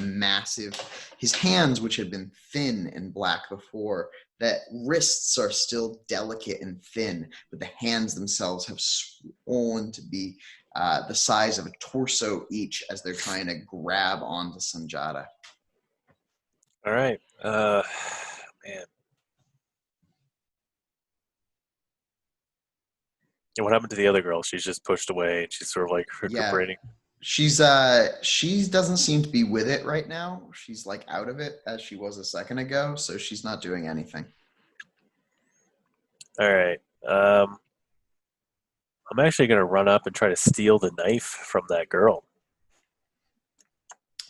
hands, which had been thin and black before, that wrists are still delicate and thin, but the hands themselves have swollen to be the size of a torso each as they're trying to grab onto Sanjata. All right. Man. And what happened to the other girl? She's just pushed away and she's sort of like recuperating. Yeah. She doesn't seem to be with it right now. She's like out of it as she was a second ago, so she's not doing anything. All right. I'm actually going to run up and try to steal the knife from that girl.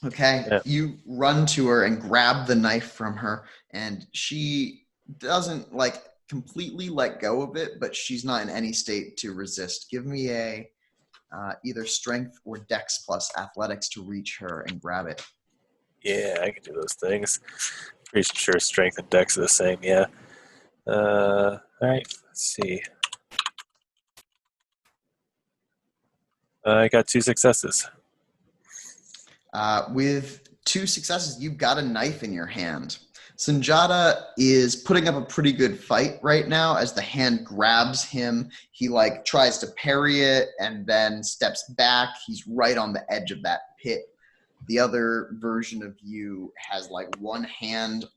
Okay, Yeah. You run to her and grab the knife from her, and she doesn't like completely let go of it, but she's not in any state to resist. Give me a either strength or dex plus athletics to reach her and grab it. Yeah, I can do those things. Pretty sure strength and dex are the same. Yeah. All right. Let's see. I got 2 successes. With 2 successes, you've got a knife in your hand. Sanjata is putting up a pretty good fight right now as the hand grabs him. He like tries to parry it and then steps back. He's right on the edge of that pit. The other version of you has like one hand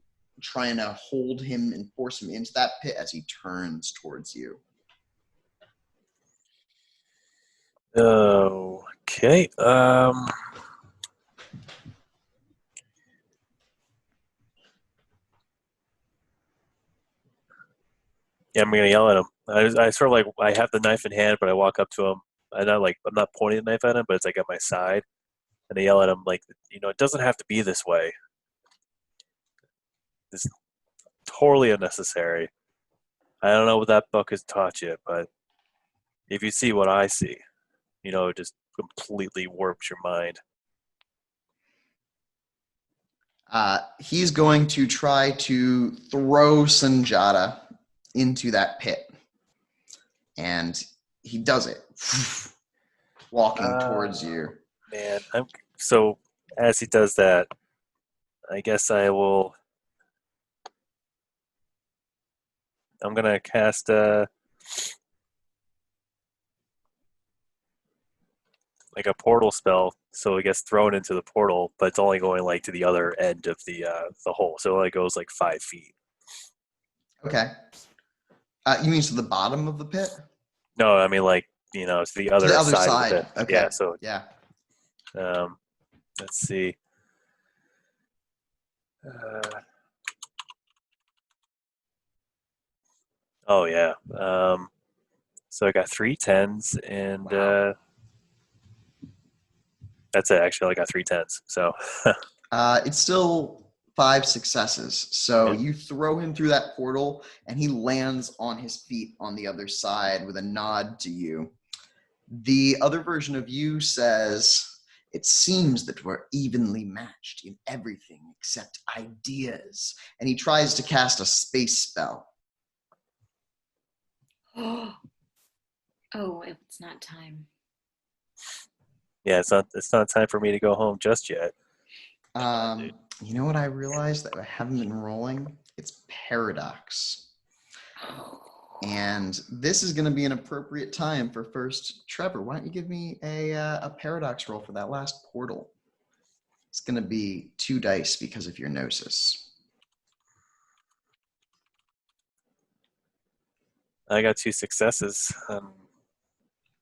trying to hold him and force him into that pit as he turns towards you. Okay. Yeah, I'm gonna yell at him. I sort of like I have the knife in hand, but I walk up to him. I'm not pointing the knife at him, but it's like at my side, and I yell at him like, it doesn't have to be this way. It's totally unnecessary. I don't know what that book has taught you, but if you see what I see, it just completely warps your mind. He's going to try to throw Sanjata into that pit. And he does it, walking towards you. Man, so as he does that, I guess I'm going to cast like a portal spell, so it gets thrown into the portal, but it's only going like to the other end of the hole, so it only goes like 5 feet. Okay. You mean to the bottom of the pit? No, I mean like to the other, side of the pit. Okay. Yeah. So yeah. Let's see. Oh yeah. So I got 3 10s and Wow. that's it. Actually, I got 3 10s. So It's still 5 successes. So yeah. you throw him through that portal, and he lands on his feet on the other side with a nod to you. The other version of you says, "It seems that we're evenly matched in everything except ideas." And he tries to cast a space spell. Oh, it's not time. Yeah, it's not time for me to go home just yet. You know what I realized that I haven't been rolling? It's Paradox. And this is going to be an appropriate time for first Trevor. Why don't you give me a Paradox roll for that last portal? It's going to be 2 dice because of your gnosis. I got 2 successes.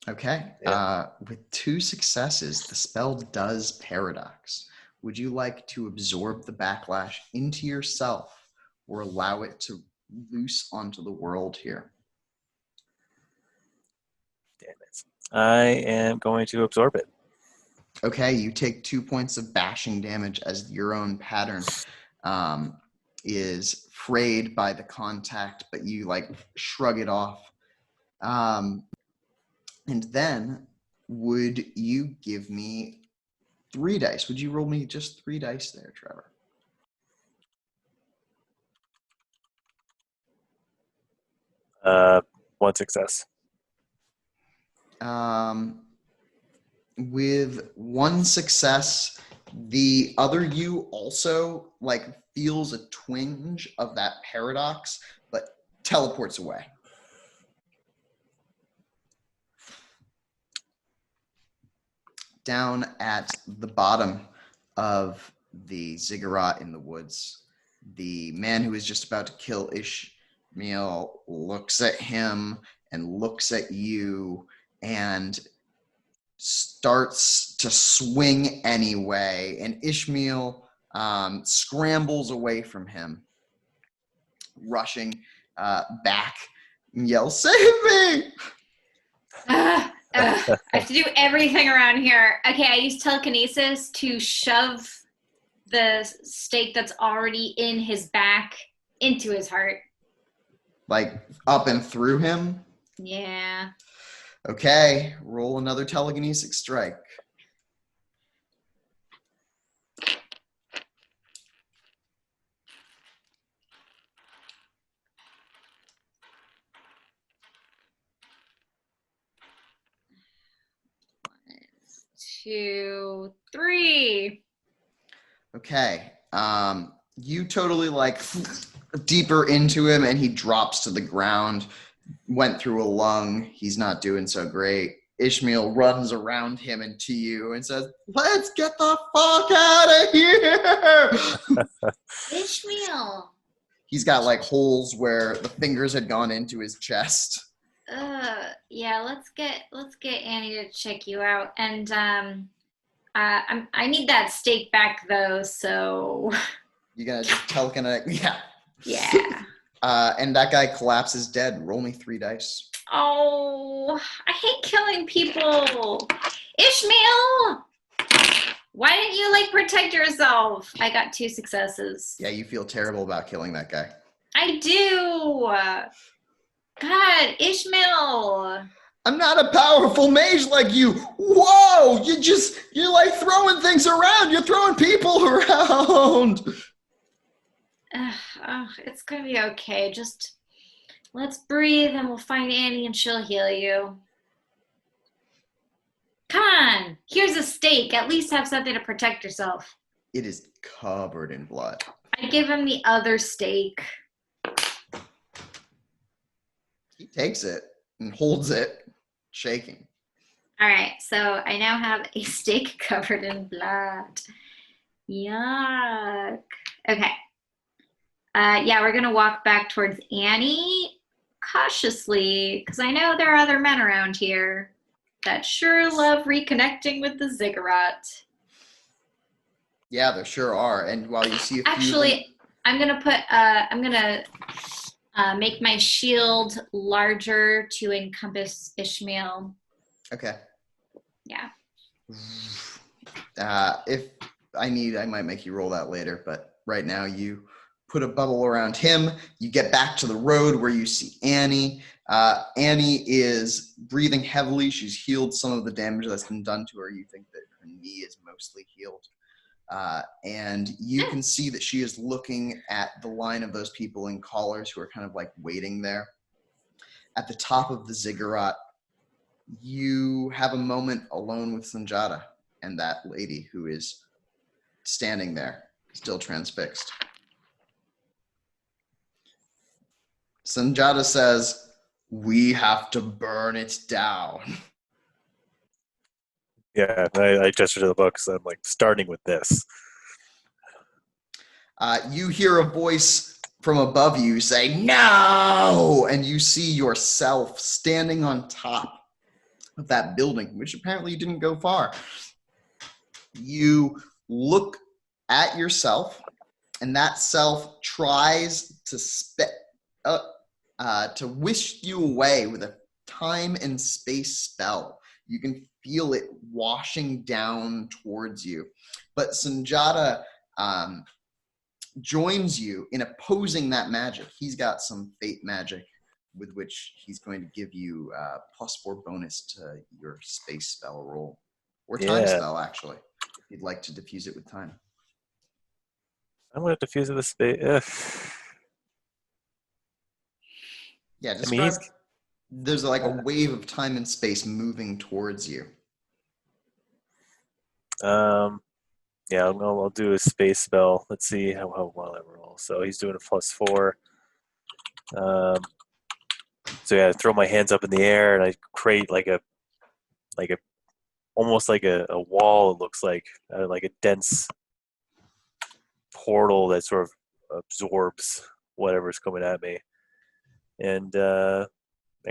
Okay. Yeah. With 2 successes, the spell does paradox. Would you like to absorb the backlash into yourself or allow it to loose onto the world here? Damn it. I am going to absorb it. Okay, you take 2 points of bashing damage as your own pattern is frayed by the contact, but you like shrug it off. And then would you give me 3 dice? Would you roll me just 3 dice there, Trevor? One success. With 1 success, the other you also like feels a twinge of that paradox, but teleports away. Down at the bottom of the ziggurat in the woods, the man who is just about to kill Ishmael looks at him and looks at you and starts to swing anyway, and Ishmael scrambles away from him, rushing back and yells, "Save me!" I have to do everything around here. Okay, I use telekinesis to shove the stake that's already in his back into his heart. Like up and through him? Yeah. Okay, roll another telekinetic strike. Two, three. Okay, you totally like deeper into him and he drops to the ground, went through a lung. He's not doing so great. Ishmael runs around him and to you and says, "Let's get the fuck out of here!" Ishmael. He's got like holes where the fingers had gone into his chest. Yeah, let's get Annie to check you out. And I need that steak back though, so You're gonna just telekinetic, yeah. yeah. And that guy collapses dead. Roll me 3 dice. Oh, I hate killing people. Ishmael! Why didn't you like protect yourself? I got 2 successes. Yeah, you feel terrible about killing that guy. I do. God, Ishmael. I'm not a powerful mage like you. Whoa, you're like throwing things around. You're throwing people around. It's gonna be okay. Just let's breathe and we'll find Annie and she'll heal you. Come on, here's a steak. At least have something to protect yourself. It is covered in blood. I give him the other steak. He takes it and holds it, shaking. All right, so I now have a steak covered in blood. Yuck. Okay. Yeah, we're gonna walk back towards Annie cautiously, because I know there are other men around here that sure love reconnecting with the ziggurat. Yeah, there sure are. And while you see a few Actually, I'm gonna make my shield larger to encompass Ishmael. Okay. Yeah. If I might make you roll that later, but right now you put a bubble around him. You get back to the road where you see Annie. Annie is breathing heavily. She's healed some of the damage that's been done to her. You think that her knee is mostly healed. And you can see that she is looking at the line of those people in collars who are kind of like waiting there. At the top of the ziggurat, you have a moment alone with Sanjata and that lady who is standing there, still transfixed. Sanjata says, "We have to burn it down." Yeah, I gesture to the book, so I'm like starting with this. You hear a voice from above you say, "No!" And you see yourself standing on top of that building, which apparently you didn't go far. You look at yourself, and that self tries to whisk you away with a time and space spell. You can feel it washing down towards you. But Sanjata joins you in opposing that magic. He's got some fate magic with which he's going to give you +4 bonus to your space spell roll. Or time Yeah. spell, actually, if you'd like to diffuse it with time. I'm going to diffuse it with space. Yeah, I mean, describe. There's like a wave of time and space moving towards you. Yeah, I'll do a space spell. Let's see how well I roll. So he's doing a +4. So yeah, I throw my hands up in the air and I create like a almost like a wall. It looks like a dense portal that sort of absorbs whatever's coming at me. And I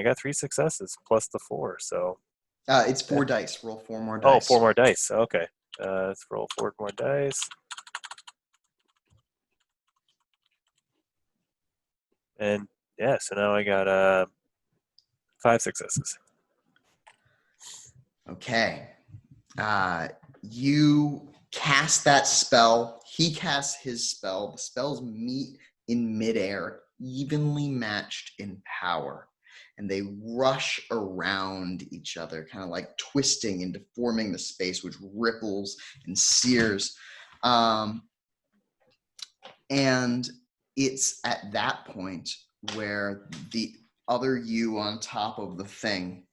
got 3 successes plus the 4. So It's 4 dice. Roll 4 more dice. Oh, 4 more dice. Okay. Let's roll 4 more dice. And yeah, so now I got 5 successes. Okay. You cast that spell. He casts his spell. The spells meet in midair, evenly matched in power. And they rush around each other, kind of like twisting and deforming the space, which ripples and sears. And it's at that point where the other you on top of the thing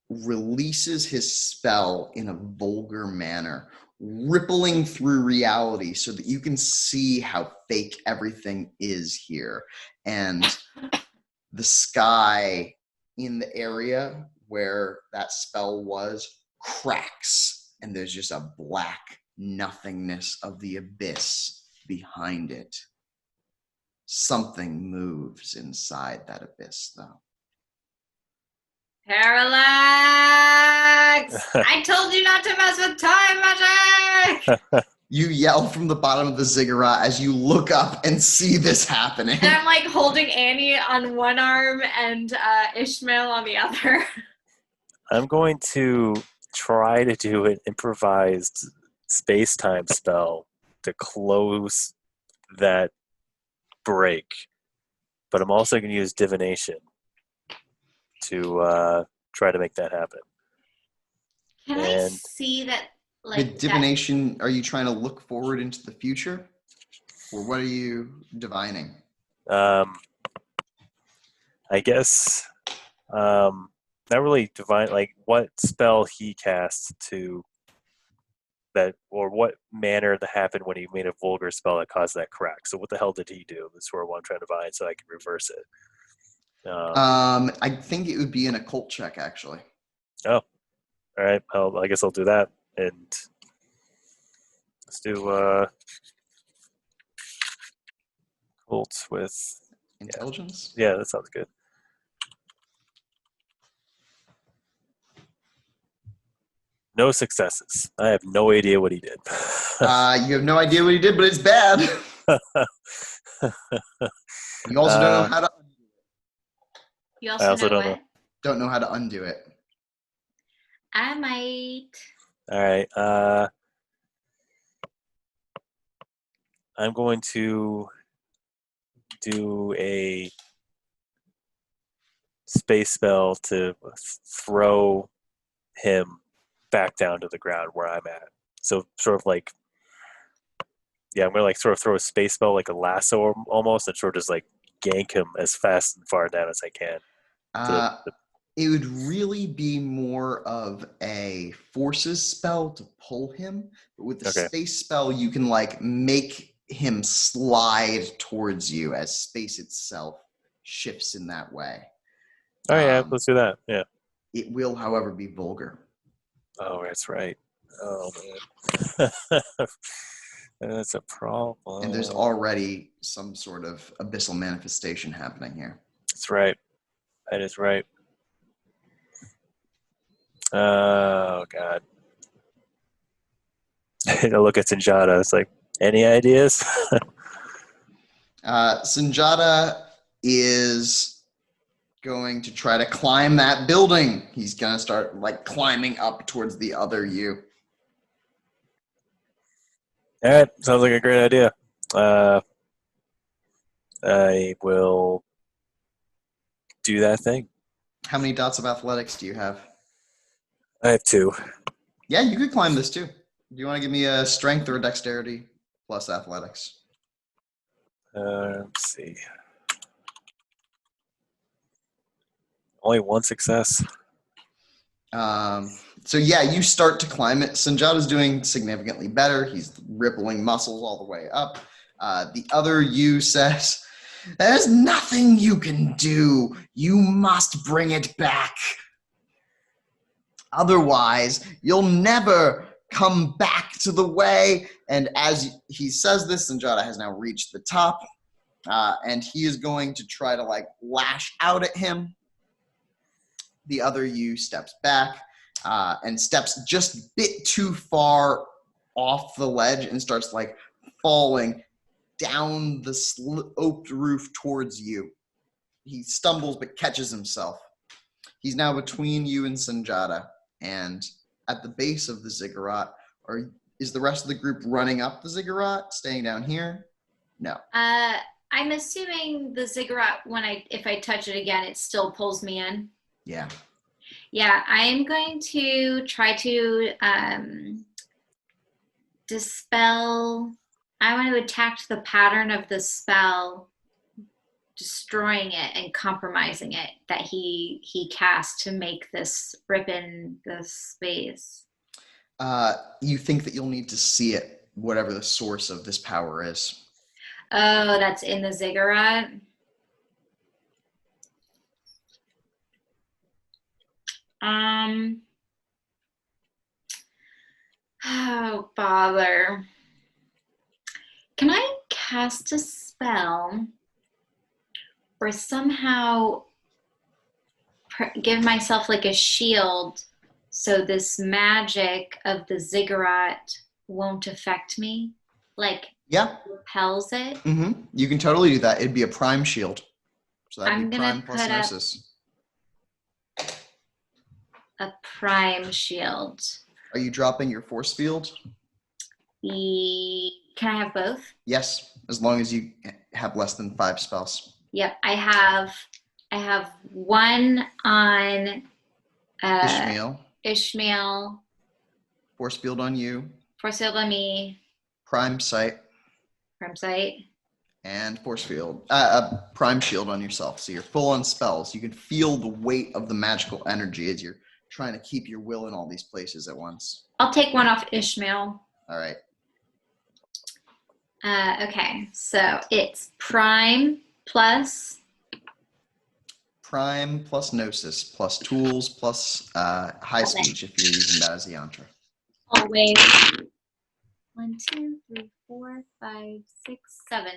releases his spell in a vulgar manner, rippling through reality so that you can see how fake everything is here. And the sky in the area where that spell was cracks, and there's just a black nothingness of the abyss behind it. Something moves inside that abyss, though. Parallax! I told you not to mess with time magic! You yell from the bottom of the ziggurat as you look up and see this happening. And I'm like holding Annie on one arm and Ishmael on the other. I'm going to try to do an improvised space-time spell to close that break. But I'm also going to use divination to try to make that happen. Can I see that? Like, with divination, are you trying to look forward into the future? Or what are you divining? I guess not really divine, like what spell he casts to that, or what manner that happened when he made a vulgar spell that caused that crack. So what the hell did he do? That's where I'm trying to divine so I can reverse it. I think it would be an occult check, actually. Oh, all right. Well, I guess I'll do that. And let's do occult with intelligence. Yeah, that sounds good. No successes. I have no idea what he did. You have no idea what he did, but it's bad. You also don't know how to undo it. You also know what? Don't know how to undo it. I might. All right. I'm going to do a space spell to throw him back down to the ground where I'm at. So sort of like, yeah, I'm gonna like sort of throw a space spell like a lasso almost, and sort of just like gank him as fast and far down as I can. It would really be more of a forces spell to pull him, but with the space spell, you can like make him slide towards you as space itself shifts in that way. Oh yeah, let's do that. Yeah. It will, however, be vulgar. Oh, that's right. Oh, man. That's a problem. And there's already some sort of abyssal manifestation happening here. That's right. That is right. Oh, God. I look at Sinjata. It's like, any ideas? Sinjata is going to try to climb that building. He's going to start like climbing up towards the other you. All right. Sounds like a great idea. I will do that thing. How many dots of athletics do you have? I have 2. Yeah, you could climb this too. Do you want to give me a strength or a dexterity plus athletics? Let's see. Only 1 success. So yeah, you start to climb it. Sinjata's doing significantly better. He's rippling muscles all the way up. The other you says, "There's nothing you can do. You must bring it back. Otherwise, you'll never come back to the way." And as he says this, Sinjata has now reached the top, and he is going to try to like lash out at him. The other you steps back and steps just a bit too far off the ledge and starts like falling down the sloped roof towards you. He stumbles but catches himself. He's now between you and Sinjata, and at the base of the ziggurat. Is the rest of the group running up the ziggurat, staying down here? No. I'm assuming the ziggurat, if I touch it again, it still pulls me in. Yeah. Yeah, I am going to try to dispel. I want to attack the pattern of the spell, destroying it and compromising it that he cast to make this rip in the space. You think that you'll need to see it, whatever the source of this power is. Oh, that's in the ziggurat? Oh, bother. Can I cast a spell or somehow give myself like a shield so this magic of the ziggurat won't affect me? Like, yeah, repels it? Mm-hmm. You can totally do that. It'd be a prime shield. So that'd be prime plus put gnosis. A prime shield. Are you dropping your force field? Can I have both? Yes, as long as you have less than 5 spells. Yep, I have 1 on Ishmael. Force field on you. Force field on me. Prime sight. And force field. Prime shield on yourself. So you're full on spells. You can feel the weight of the magical energy as you're trying to keep your will in all these places at once. I'll take 1 off Ishmael. All right. Okay, so it's prime plus gnosis plus tools plus high speech if you're using that as the yantra. Always. 1, 2, 3, 4, 5, 6, 7.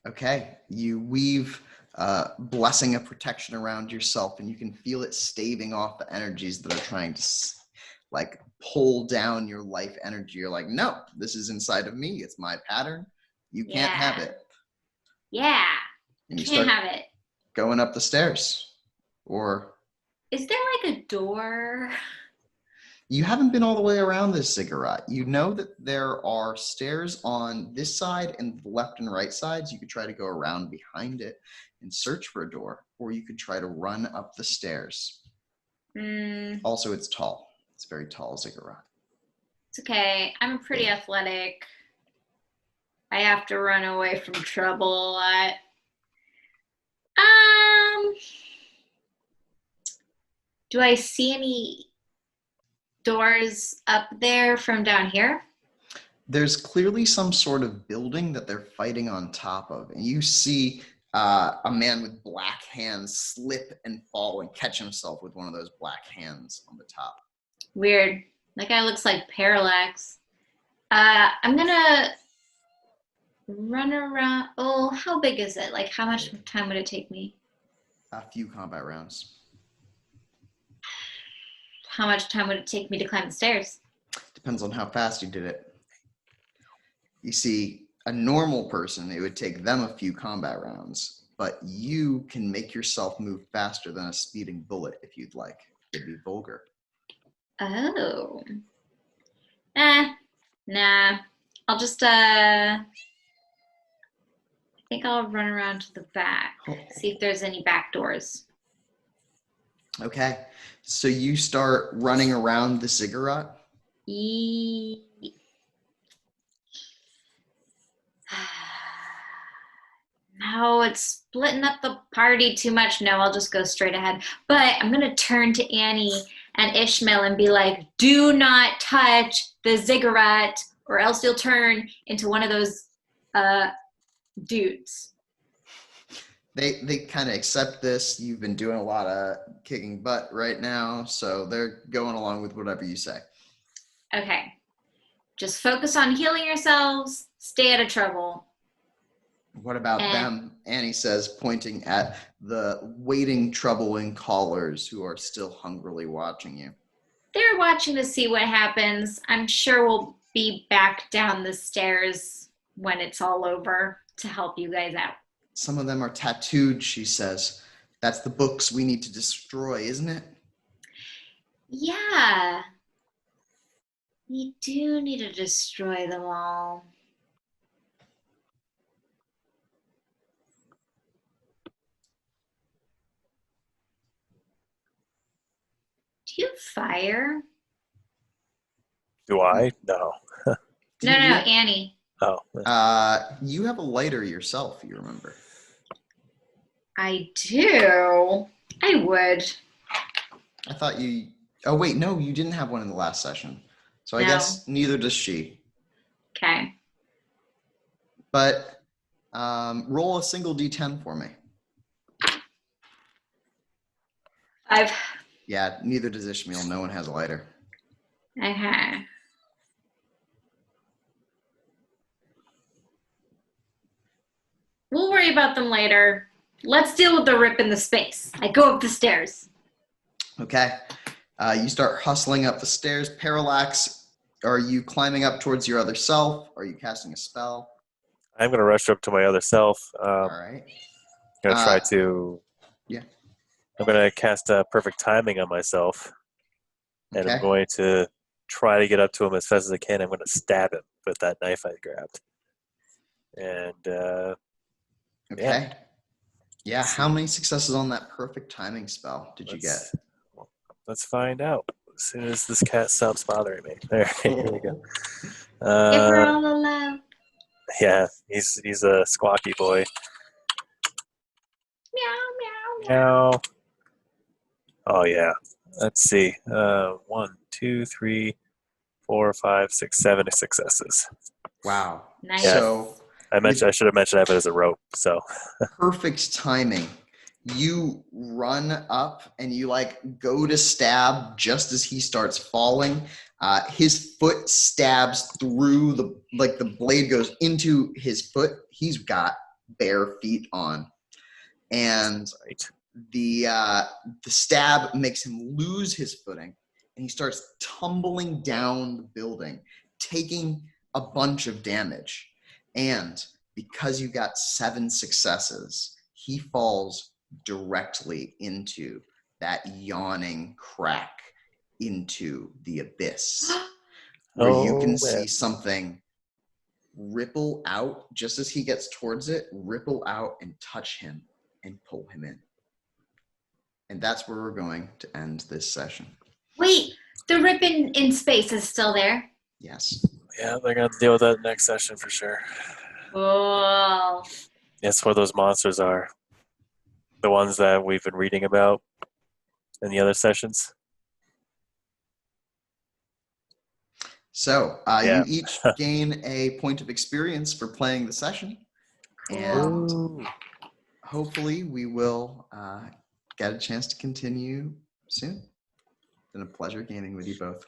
Okay, you weave blessing of protection around yourself, and you can feel it staving off the energies that are trying to like pull down your life energy. You're like, no, this is inside of me. It's my pattern. You can't have it. Yeah. And you can't start have it. going up the stairs. Or is there like a door? You haven't been all the way around this ziggurat. You know that there are stairs on this side and the left and right sides. You could try to go around behind it and search for a door, or you could try to run up the stairs. Also, it's tall. It's a very tall ziggurat. It's okay. I'm pretty athletic. I have to run away from trouble a lot. Do I see any doors up there from down here? There's clearly some sort of building that they're fighting on top of, and you see a man with black hands slip and fall and catch himself with one of those black hands on the top. Weird. That guy looks like Parallax. I'm gonna run around. Oh, how big is it? Like, how much time would it take me? A few combat rounds. How much time would it take me to climb the stairs? Depends on how fast you did it. You see, a normal person, it would take them a few combat rounds, but you can make yourself move faster than a speeding bullet if you'd like. It'd be vulgar. Oh. Nah. I'll just, I think I'll run around to the back, see if there's any back doors. Okay, so you start running around the ziggurat. No, it's splitting up the party too much. No, I'll just go straight ahead. But I'm going to turn to Annie and Ishmael and be like, do not touch the ziggurat or else you'll turn into one of those dudes. They kind of accept this. You've been doing a lot of kicking butt right now, so they're going along with whatever you say. Okay. Just focus on healing yourselves. Stay out of trouble. What about them? Annie says, pointing at the waiting troubling callers who are still hungrily watching you. They're watching to see what happens. I'm sure we'll be back down the stairs when it's all over to help you guys out. Some of them are tattooed, she says. That's the books we need to destroy, isn't it? Yeah. We do need to destroy them all. Do you have fire? Do I? No. No, Annie. Oh. You have a lighter yourself, you remember. I do. I would. I thought you... Oh, wait, no, you didn't have one in the last session. So I guess neither does she. Okay. But roll a single d10 for me. 5. Yeah, neither does Ishmael. No one has a lighter. Okay. We'll worry about them later. Let's deal with the rip in the space. I go up the stairs. Okay. You start hustling up the stairs. Parallax, are you climbing up towards your other self? Are you casting a spell? I'm going to rush up to my other self. All right. I'm going to try to... Yeah. I'm going to cast perfect timing on myself. And Okay. I'm going to try to get up to him as fast as I can. I'm going to stab him with that knife I grabbed. And, okay. Yeah, how many successes on that perfect timing spell did you get? Let's find out. As soon as this cat stops bothering me. There, here we go. Give her all the love. Yeah, he's a squawky boy. Meow, meow, Meow. Oh, yeah. Let's see. 1, 2, 3, 4, 5, 6, 7 successes. Wow. Nice. Yeah. So I should have mentioned that as a rope. So perfect timing. You run up and you go to stab just as he starts falling. His foot stabs through the blade goes into his foot. He's got bare feet on, and the stab makes him lose his footing, and he starts tumbling down the building, taking a bunch of damage. And because you got 7 successes, he falls directly into that yawning crack into the abyss, where you can see something ripple out just as he gets towards it, ripple out and touch him and pull him in. And that's where we're going to end this session. Wait, the rip in space is still there? Yes. Yeah, they're going to deal with that next session for sure. Oh. That's where those monsters are. The ones that we've been reading about in the other sessions. So you each gain a point of experience for playing the session. And hopefully we will get a chance to continue soon. been a pleasure gaming with you both.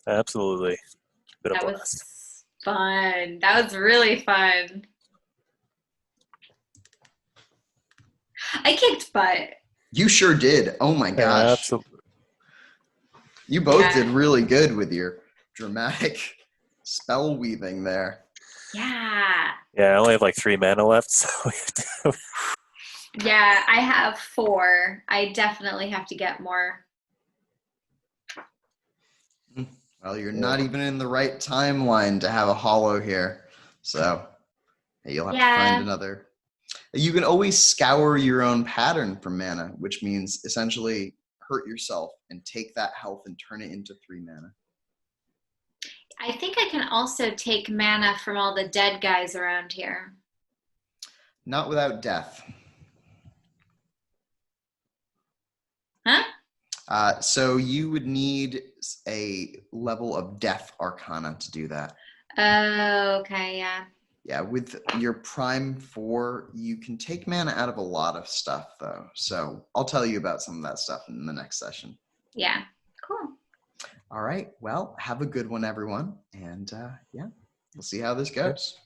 Absolutely. Been a That blast. was fun. That was really fun. I kicked butt. You sure did. Oh my gosh. Absolutely. You both Yeah. did really good with your dramatic spell weaving there. Yeah. Yeah, I only have like 3 mana left, so Yeah, I have 4. I definitely have to get more. Well, you're not even in the right timeline to have a hollow here. So you'll have to find another. You can always scour your own pattern for mana, which means essentially hurt yourself and take that health and turn it into 3 mana. I think I can also take mana from all the dead guys around here. Not without death. Huh? So you would need a level of death arcana to do that. Oh, okay, yeah. Yeah, with your prime 4, you can take mana out of a lot of stuff, though. So I'll tell you about some of that stuff in the next session. Yeah, cool. All right. Well, have a good one, everyone. And yeah, we'll see how this goes.